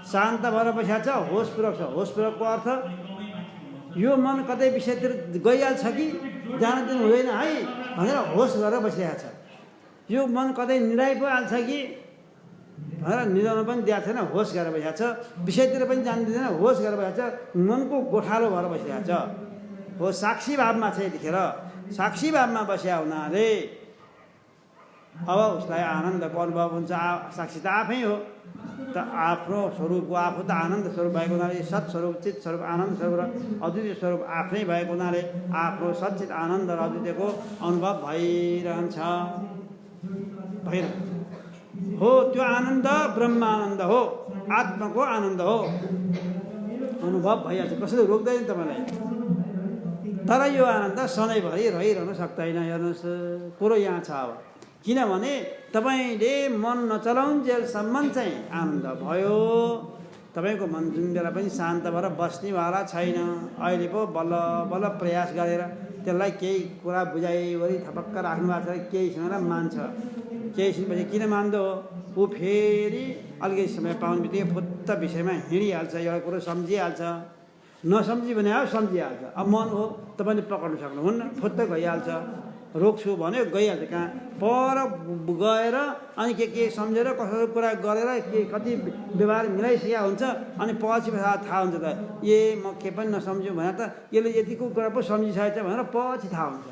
शान्त भएर बसिया छ, होसपूर्वक छ। होसपूर्वकको अर्थ यो मन कतै विषयतिर गइहाल्छ कि जान दिनु हुँदैन है भनेर होस गरेर बसिरहेको छ। यो मन कतै निराइ पो हाल्छ कि भनेर निदाउनु पनि दिएको छैन, होस गरेर बसिरहेको छ। विषयतिर पनि जान दिँदैन, होस गरेर बसिरहेको छ, मनको गोठालो भएर बसिरहेको छ। हो साक्षी भावमा छ। यतिखेर साक्षी भावमा बस्या हुनाले अब उसलाई आनन्दको अनुभव हुन्छ। साक्षी त आफै हो, त आफ्नो स्वरूपको आफू त आनन्द स्वरूप भएको हुनाले, सत्स्वरूप चित स्वरूप आनन्द स्वरूप र अद्वितीय स्वरूप आफ्नै भएको हुनाले आफ्नो सच्चित आनन्द र अद्वितीयको अनुभव भइरहन्छ हो। त्यो आनन्द ब्रह्मानन्द हो, आत्माको आनन्द हो, अनुभव भइहाल्छ। कसैले रोक्दैन तपाईँलाई। तर यो आनन्द सधैँभरि रहिरहन सक्दैन। हेर्नुहोस् कुरो यहाँ छ। अब किनभने तपाईँले मन नचलाउन्जेलसम्म चाहिँ आनन्द भयो। तपाईँको मन जुन बेला पनि शान्त भएर बस्नेवाला छैन। अहिले पो बल्ल बल्ल प्रयास गरेर त्यसलाई केही कुरा बुझाइवरी थपक्क राख्नु भएको छ। केही समय मान्छ, केही समयपछि किन मान्दो हो, ऊ फेरि अलिकति समय पाउने बित्तिकै फुत्त विषयमा हिँडिहाल्छ, एउटा कुरो सम्झिहाल्छ। नसम्झी भने अब सम्झिहाल्छ। अब मन हो तपाईँले पक्र्नु सक्नुहुन्न, फुत्त गइहाल्छ। रोक्छु भन्यो गइहाल्छ कहाँ पर गएर अनि के सम्झेर कसो कुरा गरेर के कति व्यवहार मिलाइसकेका हुन्छ। अनि पछि थाहा हुन्छ त ए म के पनि नसम्झ्यो भने त यसले यतिको कुरा पो सम्झिसकेछ भनेर पछि थाहा हुन्छ।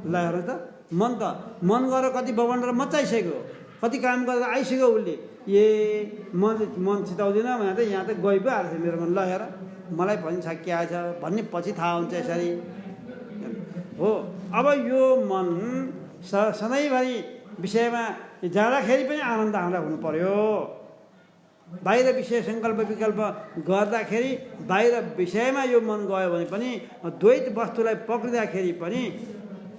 ल हेर्नु त मन गरेर कति बबन्डर मचाइसक्यो, कति काम गरेर आइसक्यो उसले। ए मन चिताउँदिनँ भने त यहाँ त गइ पो हाल्छ मेरो मन। ल हेर मलाई पनि छक्की आएछ भन्ने पछि थाहा हुन्छ यसरी हो। अब यो मन सधैँभरि विषयमा जाँदाखेरि पनि आनन्द हामीलाई हुनु पर्यो। बाहिर विषय सङ्कल्प विकल्प गर्दाखेरि बाहिर विषयमा यो मन गयो भने पनि द्वैत वस्तुलाई पक्रिँदाखेरि पनि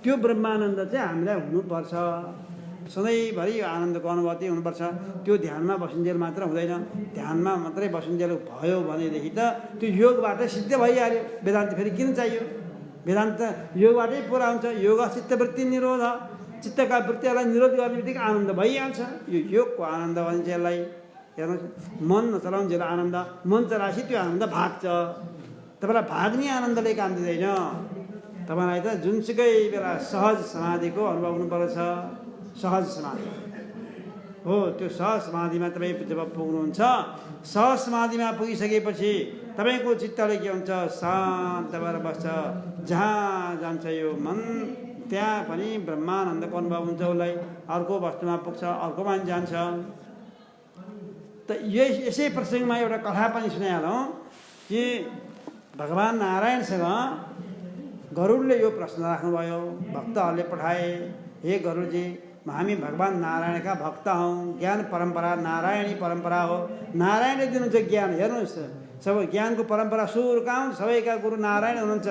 त्यो ब्रह्मानन्द चाहिँ हामीलाई हुनुपर्छ। सधैँभरि आनन्दको अनुभूति हुनुपर्छ। त्यो ध्यानमा बसुन्जेल मात्र हुँदैन। ध्यानमा मात्रै बसुन्जेल भयो भनेदेखि त त्यो योगबाट सिद्ध भइहाल्यो। वेदान्त फेरि किन चाहियो? वेदान्त योगबाटै पुरा हुन्छ। योग चित्तवृत्ति निरोध, चित्तका वृत्तिहरूलाई निरोध गर्ने बित्तिकै आनन्द भइहाल्छ। यो योगको आनन्द भन्छ यसलाई। हेर्नुहोस् मन नचलाउन्जेल आनन्द, मन चलाएपछि त्यो आनन्द भाग्छ। तपाईँलाई भाग्ने आनन्दले काम दिँदैन। तपाईँलाई त जुनसुकै बेला सहज समाधिको अनुभव हुनुपर्छ। सहज समाधि हो, त्यो सहज समाधिमा तपाईँ जब पुग्नुहुन्छ, सहज समाधिमा पुगिसकेपछि तपाईँको चित्तले के हुन्छ, शान्त भएर बस्छ। जहाँ जान्छ यो मन त्यहाँ पनि ब्रह्मानन्दको अनुभव हुन्छ उसलाई। अर्को वस्तुमा पुग्छ, अर्कोमा जान्छ। त यसै प्रसङ्गमा एउटा कथा पनि सुनाइहालौँ कि भगवान् नारायणसँग गरुडले यो प्रश्न राख्नुभयो। भक्तहरूले पठाए, हे गरुडजी हामी भगवान् नारायणका भक्त हौँ। ज्ञान परम्परा नारायणी परम्परा हो। नारायणले दिनुहुन्छ ज्ञान। हेर्नुहोस् सबै ज्ञानको परम्परा सुरु कहाँ? सबैका गुरु नारायण हुनुहुन्छ।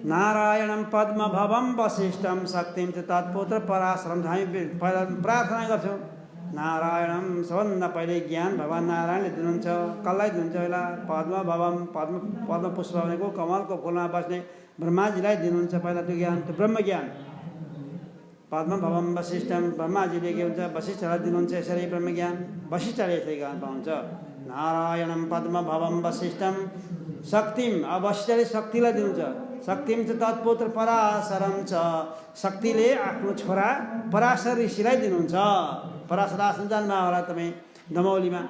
नारायणं पद्मभवं वसिष्ठं शक्तिं च तत्पुत्र पराशरं। हामी प्रार्थना गर्छौँ नारायणं। सबभन्दा पहिले ज्ञान भगवान् नारायणले दिनुहुन्छ। कसलाई दिनुहुन्छ? होला पद्मभवं, पद्म पुष्प भनेको कमलको फुलमा बस्ने ब्रह्माजीलाई दिनुहुन्छ पहिला त्यो ज्ञान, त्यो ब्रह्म ज्ञान। पद्मभवं वसिष्ठं, ब्रह्माजीले के हुन्छ वसिष्ठलाई दिनुहुन्छ यसरी ब्रह्म ज्ञान। वसिष्ठले यसरी ज्ञान पाउँछ। नारायणं पद्मभवं वसिष्ठं शक्तिम, अब वसिष्ठले शक्तिलाई दिनुहुन्छ। शक्तिम च तत्पुत्र पराशरम च, शक्तिले आफ्नो छोरा पराशर ऋषिलाई दिनुहुन्छ। पराशर आश्रम जानुभयो होला तपाईँ दमौलीमा।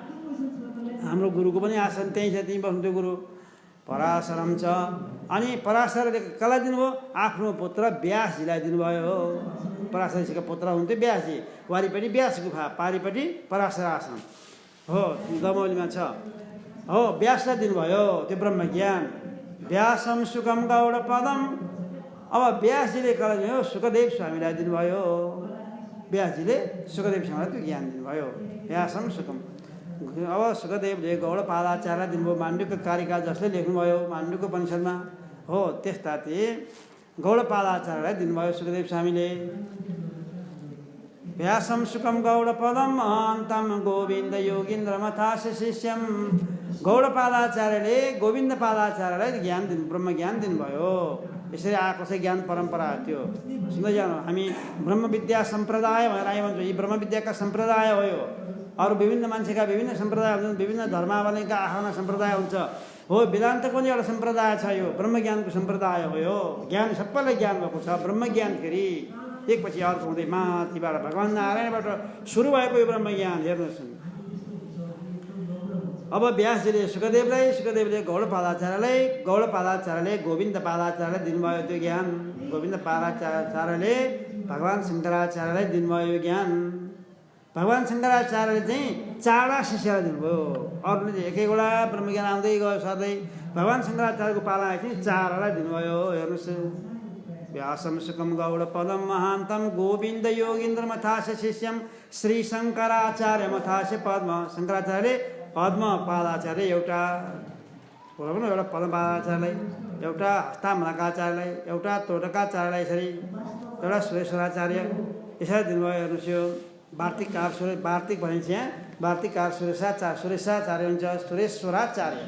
हाम्रो गुरुको पनि आश्रम त्यहीँ छ, त्यहीँ बस्नु त्यो गुरु पराशरम छ। अनि पराशरले कसलाई दिनुभयो? आफ्नो पुत्र व्यासजीलाई दिनुभयो। पराशर ऋषिका पुत्र हुन्थ्यो व्यासजी। वारिपट्टि व्यास गुफा, पारिपट्टि पराशर आश्रम हो, दमौलीमा छ हो। व्यासलाई दिनुभयो त्यो ब्रह्मज्ञान। व्यासम सुखम गौड पदम। अब व्यासजीले कसलाई दिनुभयो? सुखदेव स्वामीलाई दिनुभयो। व्यासजीले सुखदेव स्वामीलाई त्यो ज्ञान दिनुभयो। व्यासम सुखम। अब सुखदेवले गौडपादाचार्यलाई दिनुभयो। माण्डुक्य कारिका जसले लेख्नुभयो माण्डुक्य उपनिषदमा हो, त्यस्ता थिए गौडपादाचार्यलाई दिनुभयो सुखदेव स्वामीले। व्यासम सुखम गौडपदम अन्तम गोविन्द योगीन्द्र मथास शिष्यम। गौडपादाचार्यले गोविन्द पादाचार्यलाई ज्ञान दिनु, ब्रह्म ज्ञान दिनुभयो। यसरी आएको छ ज्ञान परम्परा। त्यो सुन्दै जानु। हामी ब्रह्म विद्या सम्प्रदाय भनेर आयो भन्छौँ। यी ब्रह्म विद्याका सम्प्रदाय हो। यो अरू विभिन्न मान्छेका विभिन्न सम्प्रदाय हुन्छन्, विभिन्न धर्मावलम्बीका आफ्ना सम्प्रदाय हुन्छ हो। वेदान्तको पनि एउटा सम्प्रदाय छ। यो ब्रह्म ज्ञानको सम्प्रदाय हो। यो ज्ञान सबैलाई ज्ञान भएको छ। ब्रह्म ज्ञान फेरि एकपछि अर्को हुँदै माथिबाट भगवान् नारायणबाट सुरु भएको यो ब्रह्म ज्ञान। हेर्नुहोस् अब व्यासजीले सुखदेवलाई, सुखदेवले गौडपादाचार्यलाई, गौडपादाचार्यले गोविन्द पादाचार्यलाई दिनुभयो त्यो ज्ञान। गोविन्द पादाचार्यले भगवान् शङ्कराचार्यलाई दिनुभयो यो ज्ञान। भगवान् शङ्कराचार्यले चाहिँ 4 शिष्यलाई दिनुभयो। अरूले चाहिँ एक एकवटा ब्रह्मज्ञान आउँदै गयो सधैँ। भगवान् शङ्कराचार्यको पालामा चाहिँ 4लाई दिनुभयो। हेर्नुहोस् व्यासम सुखम गौड पदम महान्तम गोविन्द योगीन्द्र मथास शिष्यम श्री शङ्कराचार्य मथास पद्म। शङ्कराचार्यले पद्म, पादाचार्य एउटा भनौँ एउटा पद्मपादाचार्यलाई, एउटा हस्तामलकाचार्यलाई, एउटा तोटकाचार्यलाई, यसरी एउटा सुरेश्वराचार्य यसरी दिनुभयो। हेर्नुहोस् यो वार्तिककार वार्तिक भनिन्छ यहाँ, वार्तिककार सुरेश्वराचार्य हुन्छ, सुरेश्वराचार्य।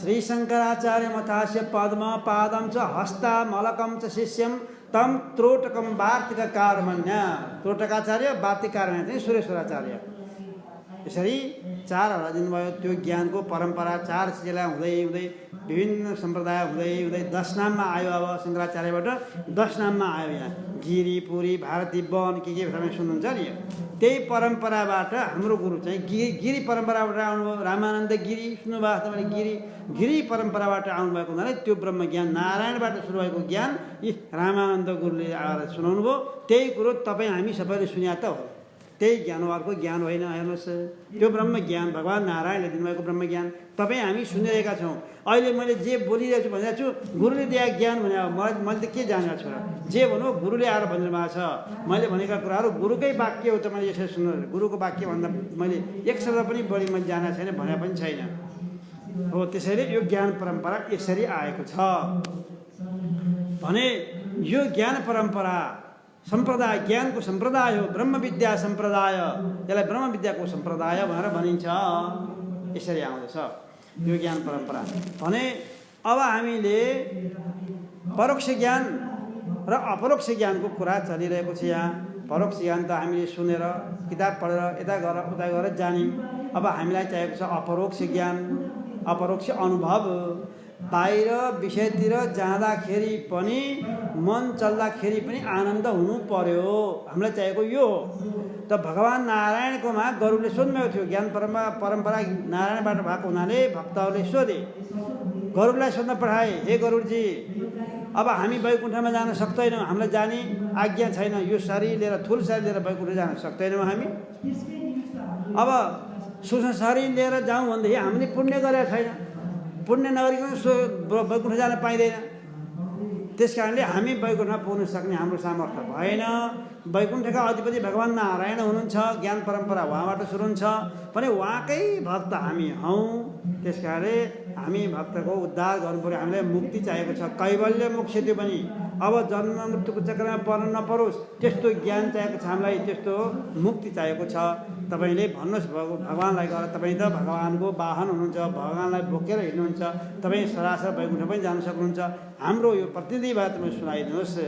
श्री शङ्कराचार्य मथास्य पद्म पादम च हस्तामलकम च शिष्यम तम त्रोटकम वार्तिककार मन्य। त्रोटकाचार्य वार्तिककार चाहिँ सुरेश्वराचार्य। यसरी 4 दिनुभयो। त्यो ज्ञानको परम्परा 4 जिल्ला हुँदै हुँदै विभिन्न सम्प्रदाय हुँदै हुँदै 10 नाममा आयो। अब शङ्कराचार्यबाट 10 नाममा आयो। यहाँ गिरी, पुरी, भारती, वन के तपाईँ सुन्नुहुन्छ नि। त्यही परम्पराबाट हाम्रो गुरु चाहिँ गिरी परम्पराबाट आउनुभयो। रामानन्द गिरी सुन्नुभएको तपाईँले, गिरी परम्पराबाट आउनुभएको हुनाले त्यो ब्रह्मज्ञान नारायणबाट सुरु भएको ज्ञान यी रामानन्द गुरुले आएर सुनाउनु भयो। त्यही कुरो तपाईँ हामी सबैले सुन्या त हो। त्यही ज्ञान अर्को ज्ञान होइन। हेर्नुहोस् त्यो ब्रह्मज्ञान भगवान् नारायणले दिनुभएको ब्रह्मज्ञान तपाईँ हामी सुनिरहेका छौँ। अहिले मैले जे बोलिरहेको छु भनिरहेको छु, गुरुले दिएको ज्ञान भने मैले त के जानेको छु र? जे भनौँ गुरुले आएर भनिदिनु भएको छ। मैले भनेका कुराहरू गुरुकै वाक्य हो त। मैले यसरी सुन्नु, गुरुको वाक्य भन्दा मैले एक शब्द पनि बढी मैले जानेको छैन, भने पनि छैन हो। त्यसैले यो ज्ञान परम्परा यसरी आएको छ भने यो ज्ञान परम्परा सम्प्रदाय, ज्ञानको सम्प्रदाय हो, ब्रह्मविद्या सम्प्रदाय। यसलाई ब्रह्मविद्याको सम्प्रदाय भनेर भनिन्छ। यसरी आउँदछ यो ज्ञान परम्परा भने। अब हामीले परोक्ष ज्ञान र अपरोक्ष ज्ञानको कुरा चलिरहेको छ। यहाँ परोक्ष ज्ञान त हामीले सुनेर किताब पढेर यता गर उता गरेर जान्यौँ। अब हामीलाई चाहिएको छ अपरोक्ष ज्ञान, अपरोक्ष अनुभव। बाहिर विषयतिर जाँदाखेरि पनि मन चल्दाखेरि पनि आनन्द हुनु पर्यो। हामीलाई चाहिएको यो हो। त भगवान् नारायणकोमा गरुडले सोध्नुभएको थियो। ज्ञान परम्परा नारायणबाट भएको हुनाले भक्तहरूले सोधे, गरुडलाई सोध्न पठाए, हे गरुडजी अब हामी वैकुण्ठमा जान सक्दैनौँ, हामीलाई जाने आज्ञा छैन। यो शरीर लिएर, थुल शरीर लिएर वैकुण्ठ जान सक्दैनौँ हामी। अब सूक्ष्म शरीर लिएर जाउँ भनेदेखि हामीले पुण्य गरेका छैन, पुण्य नगरिकन वैकुण्ठ जान पाइँदैन। त्यस कारणले हामी वैकुण्ठमा पुग्न सक्ने हाम्रो सामर्थ्य भएन। वैकुण्ठका अधिपति भगवान् नारायण हुनुहुन्छ। ज्ञान परम्परा उहाँबाट सुरु हुन्छ भने उहाँकै भक्त हामी हौँ। त्यस कारणले हामी भक्तको उद्धार गर्नु पर्यो। हामीलाई मुक्ति चाहिएको छ, कैवल्य मोक्ष। त्यो पनि अब जन्म मृत्युको चक्रमा पर्न नपरोस् त्यस्तो ज्ञान चाहिएको छ हामीलाई, त्यस्तो मुक्ति चाहिएको छ। तपाईँले भन्नुहोस् भगवान्लाई गएर, तपाईँ त भगवान्को वाहन हुनुहुन्छ, भगवान्लाई बोकेर हिँड्नुहुन्छ, तपाईँ सरासर वैकुण्ठ पनि जान सक्नुहुन्छ। हाम्रो यो प्रतिनिधि भए तपाईँ सुनाइदिनुहोस्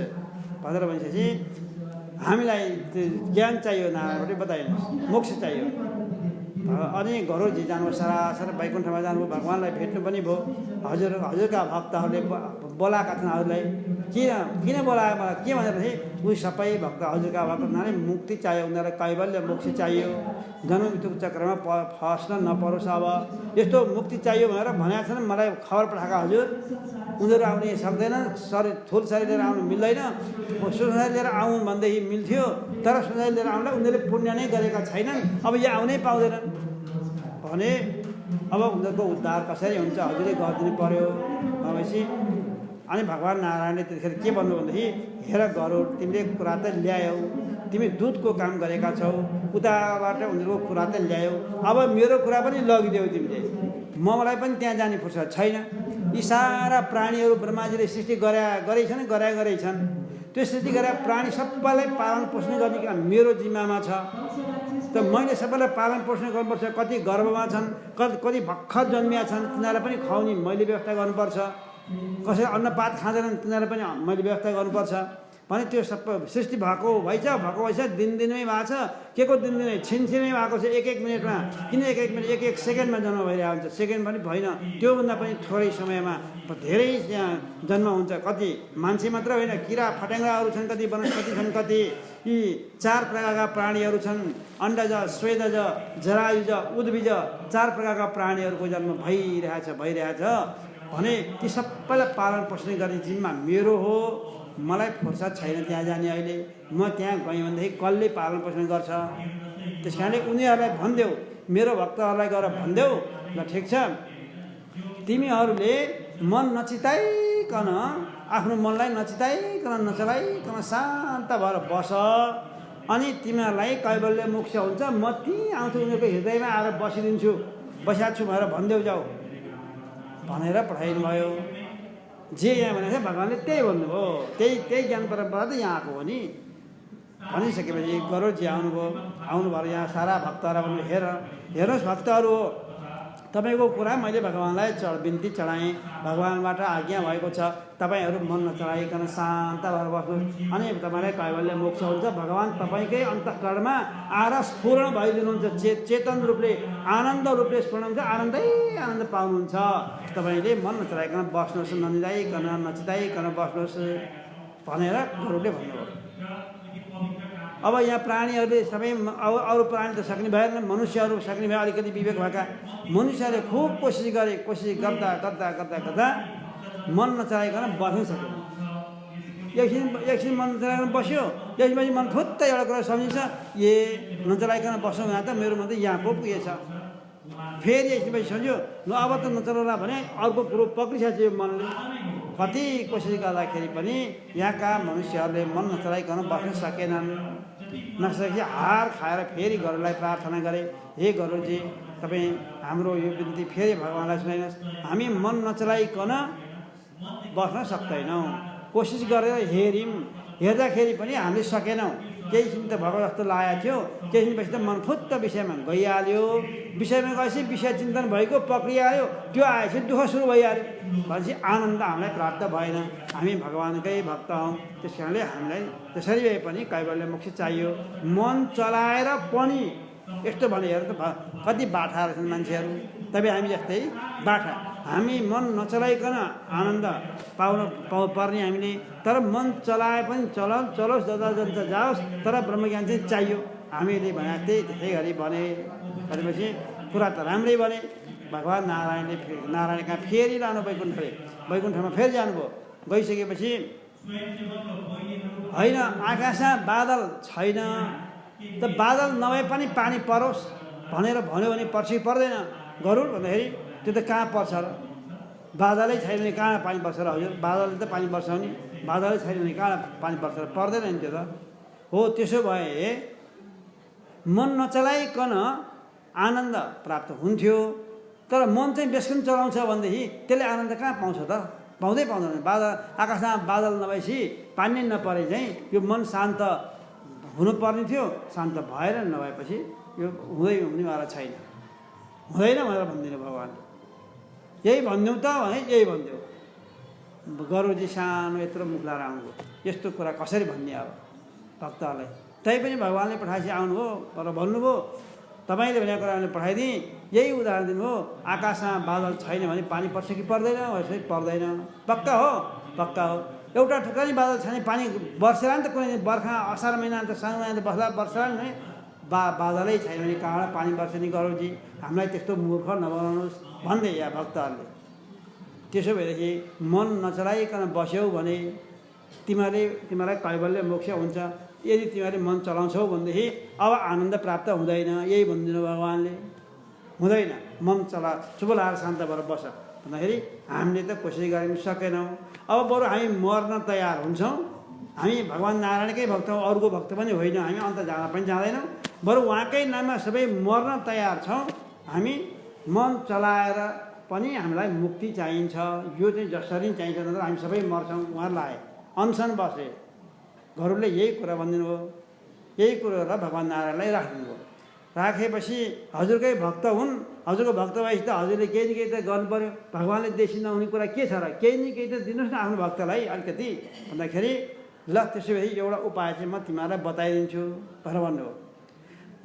भनेर भनेपछि हामीलाई ज्ञान चाहियो, नारायणबाटै बताइदिनुहोस्, मोक्ष चाहियो। अनि गरुडजी जानुभयो, सरासर वैकुण्ठमा जानुभयो, भगवान्लाई भेट्नु पनि भयो। हजुरका भक्तहरूले बोलाएका छन् हजुरलाई। किन बोलायो मलाई के भनेपछि उही सबै भक्त हजुरका भक्त हुनाले मुक्ति चाहियो, उनीहरूलाई कैवल्य मोक्ष चाहियो, जन्म मृत्युको चक्रमा फस्न नपरोस्। अब यस्तो मुक्ति चाहियो भनेर भनेका छन्। मलाई खबर पठाएका हजुर, उनीहरू आउन सक्दैन, थुल शरीर लिएर आउनु मिल्दैन। सूक्ष्म शरीर लिएर आउनु भनेदेखि मिल्थ्यो, तर सूक्ष्म शरीर लिएर आउनलाई उनीहरूले पुण्य नै गरेका छैनन्, अब यहाँ आउनै पाउँदैनन् भने अब उनीहरूको उद्धार कसरी हुन्छ हजुरले गरिदिनु पर्यो भनेपछि। अनि भगवान् नारायणले त्यतिखेर के भन्नु भनेदेखि, हेर गरुड, तिमीले कुरा त ल्यायौ, तिमी दूतको काम गरेका छौ, उताबाट उनीहरूको कुरा त ल्यायौ, अब मेरो कुरा पनि लगिदेऊ तिमीले। मलाई पनि त्यहाँ जाने फुर्सद छैन। यी सारा प्राणीहरू ब्रह्माजीले सृष्टि गरेछन्। त्यो सृष्टि गरेर प्राणी सबैलाई पालन पोषण गर्ने काम मेरो जिम्मामा छ। त मैले सबैलाई पालन पोषण गर्नुपर्छ। कति गर्भमा छन्, कति भर्खर जन्मिया छन्, तिनीहरूलाई पनि खुवाउने मैले व्यवस्था गर्नुपर्छ। कसै अन्नपात खाँदैनन्, तिनीहरूलाई पनि मैले व्यवस्था गर्नुपर्छ भने त्यो सबै सृष्टि भएको भएछ दिनदिनमै भएको छ। के को दिनदिनै, छिनछिनै भएको छ, एक मिनटमा। किन एक मिनट, एक सेकेन्डमा जन्म भइरहेको हुन्छ। सेकेन्ड पनि भएन, त्योभन्दा पनि थोरै समयमा धेरै जन्म हुन्छ। कति मान्छे मात्र होइन, किरा फट्याङ्ग्राहरू छन्, कति वनस्पति छन्, कति यी 4 प्रकारका प्राणीहरू छन्। अण्डज, स्वेदज, जरायुज, उद्भिज 4 प्रकारका प्राणीहरूको जन्म भइरहेछ भने ती सबैलाई पालन पोषण गर्ने जिम्मा मेरो हो। मलाई फुर्सद छैन त्यहाँ जाने। अहिले म त्यहाँ गएँ भनेदेखि कसले पालन पोषण गर्छ? त्यस कारणले उनीहरूलाई भनिदेऊ, मेरो भक्तहरूलाई गएर भनिदेऊ, ल ठिक छ, तिमीहरूले मन नचिताइकन, आफ्नो मनलाई नचलाइकन शान्त भएर बस। अनि तिमीहरूलाई कैवल्य मोक्ष हुन्छ। म त्यहीँ आउँछु, उनीहरूको हृदयमा आएर बसिदिन्छु। बस्या छु भनेर भनिदेऊ जाऊ भनेर पठाइनु भयो। जे यहाँ भनेको छ भगवान्ले त्यही भन्नुभयो, त्यही ज्ञान परम्परा त यहाँ आएको हो नि। भनिसकेपछि गरुडजी आउनुभयो यहाँ सारा भक्तहरूलाई भन्नु हेर्नुहोस् भक्तहरू हो, तपाईँको कुरा मैले भगवान्लाई बिन्ती चढाएँ, भगवान्बाट आज्ञा भएको छ तपाईँहरू मन नचलाइकन शान्त भएर बस्नुहोस् अनि तपाईँलाई कैवल्य मोक्ष हुन्छ। भगवान् तपाईँकै अन्तःकरणमा आएर स्फुरण भइदिनुहुन्छ, चेतन रूपले आनन्द रूपले स्फुरण हुन्छ, आनन्द पाउनुहुन्छ। तपाईँले मन नचलाइकन बस्नुहोस्, ननिदाइकन नचिताइकन बस्नुहोस् भनेर गरुडले भन्नुभयो। अब यहाँ प्राणीहरूले सबै अरू प्राणी त सक्ने भएन, मनुष्यहरू सक्ने भए अलिकति विवेक भएका मनुष्यहरूले खुब कोसिस गर्दा मन नचलाइकन बस्नै सकेन। एकछिन मन नचलाइकन बस्यो, त्यसपछि मन फुत्त एउटा कुरा सम्झिन्छ, नचलाइकन बस्नु यहाँ त मेरो मन त यहाँ पो पुगेछ। फेरि एकछिनपछि सम्झ्यो ल अब त नचलाउला भने अर्को कुरो पक्रिसकेको यो मनले। कति कोसिस गर्दाखेरि पनि यहाँका मनुष्यहरूले मन नचलाइकन बस्न सकेनन्। नसके हार खाएर फेरि गरुडलाई प्रार्थना गरे, हे गरुडजी तपाईँ हाम्रो यो बिन्ती फेरि भगवान्लाई सुनाइनुहोस्, हामी मन नचलाइकन बस्न सक्दैनौँ। कोसिस गरेर हेर्दाखेरि पनि हामीले सकेनौँ। केही दिन त भएको जस्तो लागेको थियो, केही दिनपछि त मन फुत्त विषयमा गइहाल्यो। विषयमा गएपछि विषय चिन्तन भएको पक्रिहाल्यो, त्यो आएपछि दुःख सुरु भइहाल्यो भनेपछि आनन्द हामीलाई प्राप्त भएन। हामी भगवान्कै भक्त हौँ, त्यस कारणले हामीलाई त्यसरी भए पनि कैवल्य मोक्ष चाहियो। मन चलाएर पनि यस्तो भने हेर त कति बाठाहरू छन् मान्छेहरू, तपाईँ हामी जस्तै बाठा। हामी मन नचलाइकन आनन्द पर्ने हामीले, तर मन चलाए पनि चलोस् जता जता जाओस्, तर ब्रह्मज्ञान चाहिँ चाहियो। हामीले भने त्यसै गरी भने भनेपछि कुरा त राम्रै भने। भगवान् नारायण कहाँ फेरि लानु वैकुण्ठमा फेरि जानुभयो। गइसकेपछि होइन आकाशमा बादल छैन, त बादल नभए पनि पानी परोस् भनेर भन्यो भने पर्छ कि पर्दैन गरुड भन्दाखेरि त्यो त कहाँ पर्छ र, बादलै छैन भने कहाँ पानी पर्छ र हजुर, बादलले त पानी पर्छ नि, बादलै छैन भने कहाँ पानी पर्छ र, पर्दैन नि त्यो त हो। त्यसो भए मन नचलाइकन आनन्द प्राप्त हुन्थ्यो, तर मन चाहिँ बेसकन चलाउँछ भनेदेखि त्यसले आनन्द कहाँ पाउँछ त, पाउँदैन। आकाशमा बादल नभएपछि पानी नपरे चाहिँ यो मन शान्त हुनुपर्ने थियो, शान्त भएर नभएपछि यो हुनेवाला छैन, हुँदैन भनेर भनिदिनु भगवान्। यही भनिदिउँ त भने यही भनिदियो। गरुडजी सानो यत्रो मुख लाएर आउनुभयो, यस्तो कुरा कसरी भन्ने अब भक्तहरूलाई। तैपनि भगवान्ले पठाएपछि आउनुभयो तर भन्नुभयो तपाईँले भनेको कुरा मैले पठाइदिएँ। यही उदाहरण दिनुभयो, आकाशमा बादल छैन भने पानी पर्छ कि पर्दैन, वैसे पर्दैन। पक्का हो। एउटा टुक्रा नि बादल छैन पानी बर्सेला नि त, कुनै बर्खा असार महिना त साउन महिना त बर्सेला नि, बादलै छैन भने कहाँबाट पानी पर्छ नि गरुडजी, हामीलाई त्यस्तो मूर्ख नबनाउनुहोस् भन्दै या भक्तहरूले। त्यसो भएदेखि मन नचलाइकन बस्यौ भने तिमीलाई कैवल्य मोक्ष हुन्छ। यदि तिमीहरूले मन चलाउँछौ भनेदेखि अब आनन्द प्राप्त हुँदैन, यही भनिदिनु भगवान्ले। हुँदैन, मन चुप लाएर शान्त भएर बस भन्दाखेरि हामीले त कोसिस गर्न सकेनौँ। अब बरु हामी मर्न तयार हुन्छौँ। हामी भगवान् नारायणकै भक्त हौँ, अरूको भक्त पनि होइन, हामी अन्त जान पनि जाँदैनौँ। बरु उहाँकै नाममा सबै मर्न तयार छौँ। हामी मन चलाएर पनि हामीलाई मुक्ति चाहिन्छ, यो चाहिँ जसरी चाहिन्छ, नत्र हामी सबै मर्छौँ। उहाँलाई अनसन बसे गरुडले यही कुरा भनिदिनु भयो। यही कुरोहरूलाई भगवान् नारायणलाई राखिदिनु भयो। राखेपछि हजुरकै भक्त हुन्, हजुरको भक्त भएपछि त हजुरले केही न केही त गर्नु पऱ्यो। भगवान्ले देखि नहुने कुरा के छ र, केही न केही त दिनुहोस् न आफ्नो भक्तलाई अलिकति भन्दाखेरि ल त्यसो भए एउटा उपाय चाहिँ म तिमीहरूलाई बताइदिन्छु भनेर भन्नुभयो।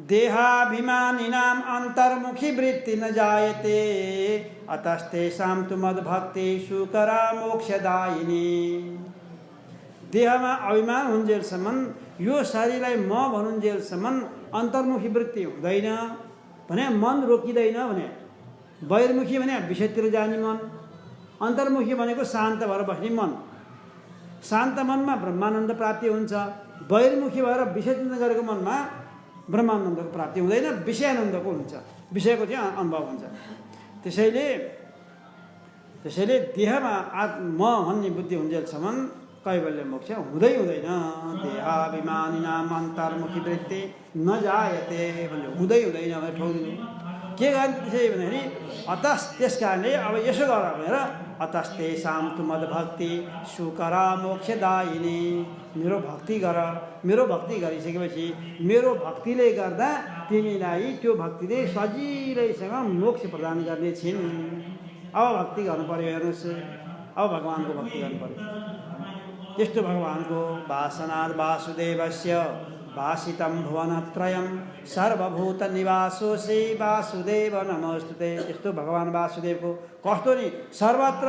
देहाभिमानिनां अन्तर्मुखी वृत्ति न जायते अतस्तेषां तु मद्भक्ति सुकरा मोक्षदायिनी। देहमा अभिमान हुन्जेलसम्म, यो शरीरलाई म भनुन्जेलसम्म अन्तर्मुखी वृत्ति हुँदैन भने, मन रोकिँदैन भने। बहिर्मुखी भने विषयतिर जाने मन, अन्तर्मुखी भनेको शान्त भएर बस्ने मन। शान्त मनमा ब्रह्मानन्द प्राप्ति हुन्छ। बहिर्मुखी भएर विषय चिन्तन गरेको मनमा ब्रह्मानन्दको प्राप्ति हुँदैन, विषयानन्दको हुन्छ, विषयको चाहिँ अनुभव हुन्छ। त्यसैले देहमा म भन्ने बुद्धि हुन्जेलसम्म कैवल्य मोक्ष हुँदैन। देहाभिमानिनां अन्तर्मुखी वृत्ति न जायते भन्यो, हुँदैन भनेर ठोकिदिनु। के गर्ने त्यसै भन्दाखेरि अतस त्यस कारणले अब यसो गर भनेर अतस्तेषां तु मद्भक्ति सुकर मोक्षदायिनी मेरो भक्ति गर मेरो भक्ति गरिसकेपछि मेरो भक्तिले गर्दा तिमीलाई त्यो भक्तिले सजिलैसँग मोक्ष प्रदान गर्ने छिन्। अब भक्ति गर्नु पर्यो हेर्नुहोस् अब भगवानको भक्ति गर्नु पर्यो। त्यस्तो भगवानको वासनात् वासुदेवस्य वासितं भुवनत्रयं सर्वभूत निवासोऽसि वासुदेव नमोस्तुते। त्यस्तो भगवान् वासुदेवको कस्तो नि सर्वत्र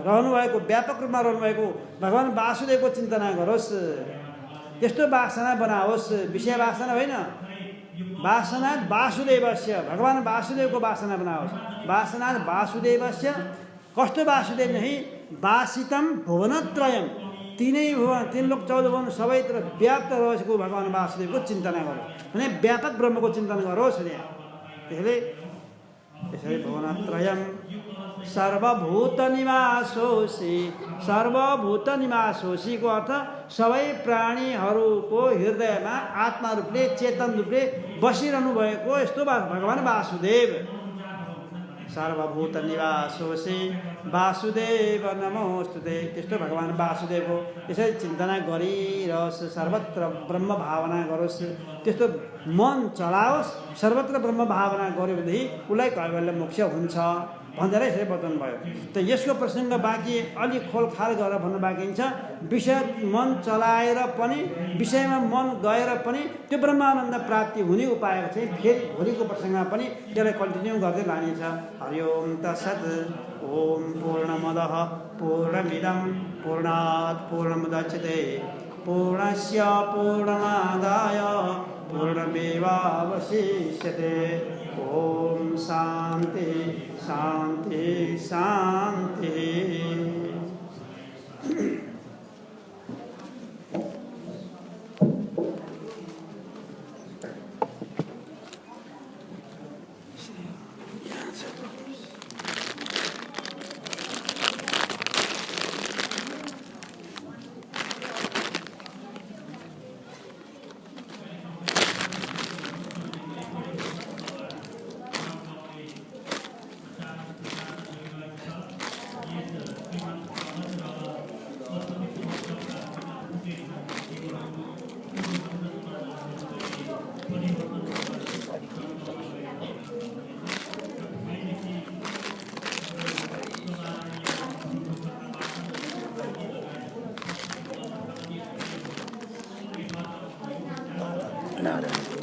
रहनुभएको व्यापक रूपमा रहनुभएको भगवान् वासुदेवको चिन्तना गरोस्। त्यस्तो वासना बनाओस् विषय वासना होइन वासना वासुदेवस्य भगवान् वासुदेवको वासना बनाओस्। वासना वासुदेवस्य कस्तो वासुदेव नहीं वासितं भुवनत्रयं तीनै भुवन तीन लोक 14 भुवन सबैतिर व्याप्त रहेको भगवान् वासुदेवको चिन्तना गरोस् भने व्यापक ब्रह्मको चिन्तना गरोस् भने त्यसले त्यसरी भुवनत्रयं सर्वभूत निवासोऽसि सर्वभूत निवासोऽसिको अर्थ सबै प्राणीहरूको हृदयमा आत्मा रूपले चेतन रूपले बसिरहनु भएको यस्तो भगवान् वासुदेव सर्वभूत निवासोऽसि वासुदेव नमोस्तुते। त्यस्तो भगवान् वासुदेवको यसरी चिन्तना गरिरहोस् सर्वत्र ब्रह्म भावना गरोस्। त्यस्तो मन चलाओस् सर्वत्र ब्रह्म भावना गर्यो भनेदेखि उसलाई कैवल्य मोक्ष हुन्छ भनेर यसरी बताउनु भयो। त यसको प्रसङ्ग बाँकी अलि खोलखाल गरेर भन्नु बाँकी छ। विषय मन चलाएर पनि विषयमा मन गएर पनि त्यो ब्रह्मानन्द प्राप्ति हुने उपायको चाहिँ फेरि भोलिको प्रसङ्गमा पनि त्यसलाई कन्टिन्यू गर्दै लानेछ। हरि ओम तत्सत्। ओम पूर्णमदः पूर्णमिदं पूर्णात् पूर्णमुदच्यते पूर्णस्य पूर्णमादाय पूर्णमेवावशिष्यते। ओम शांति शांति शांति। Nada.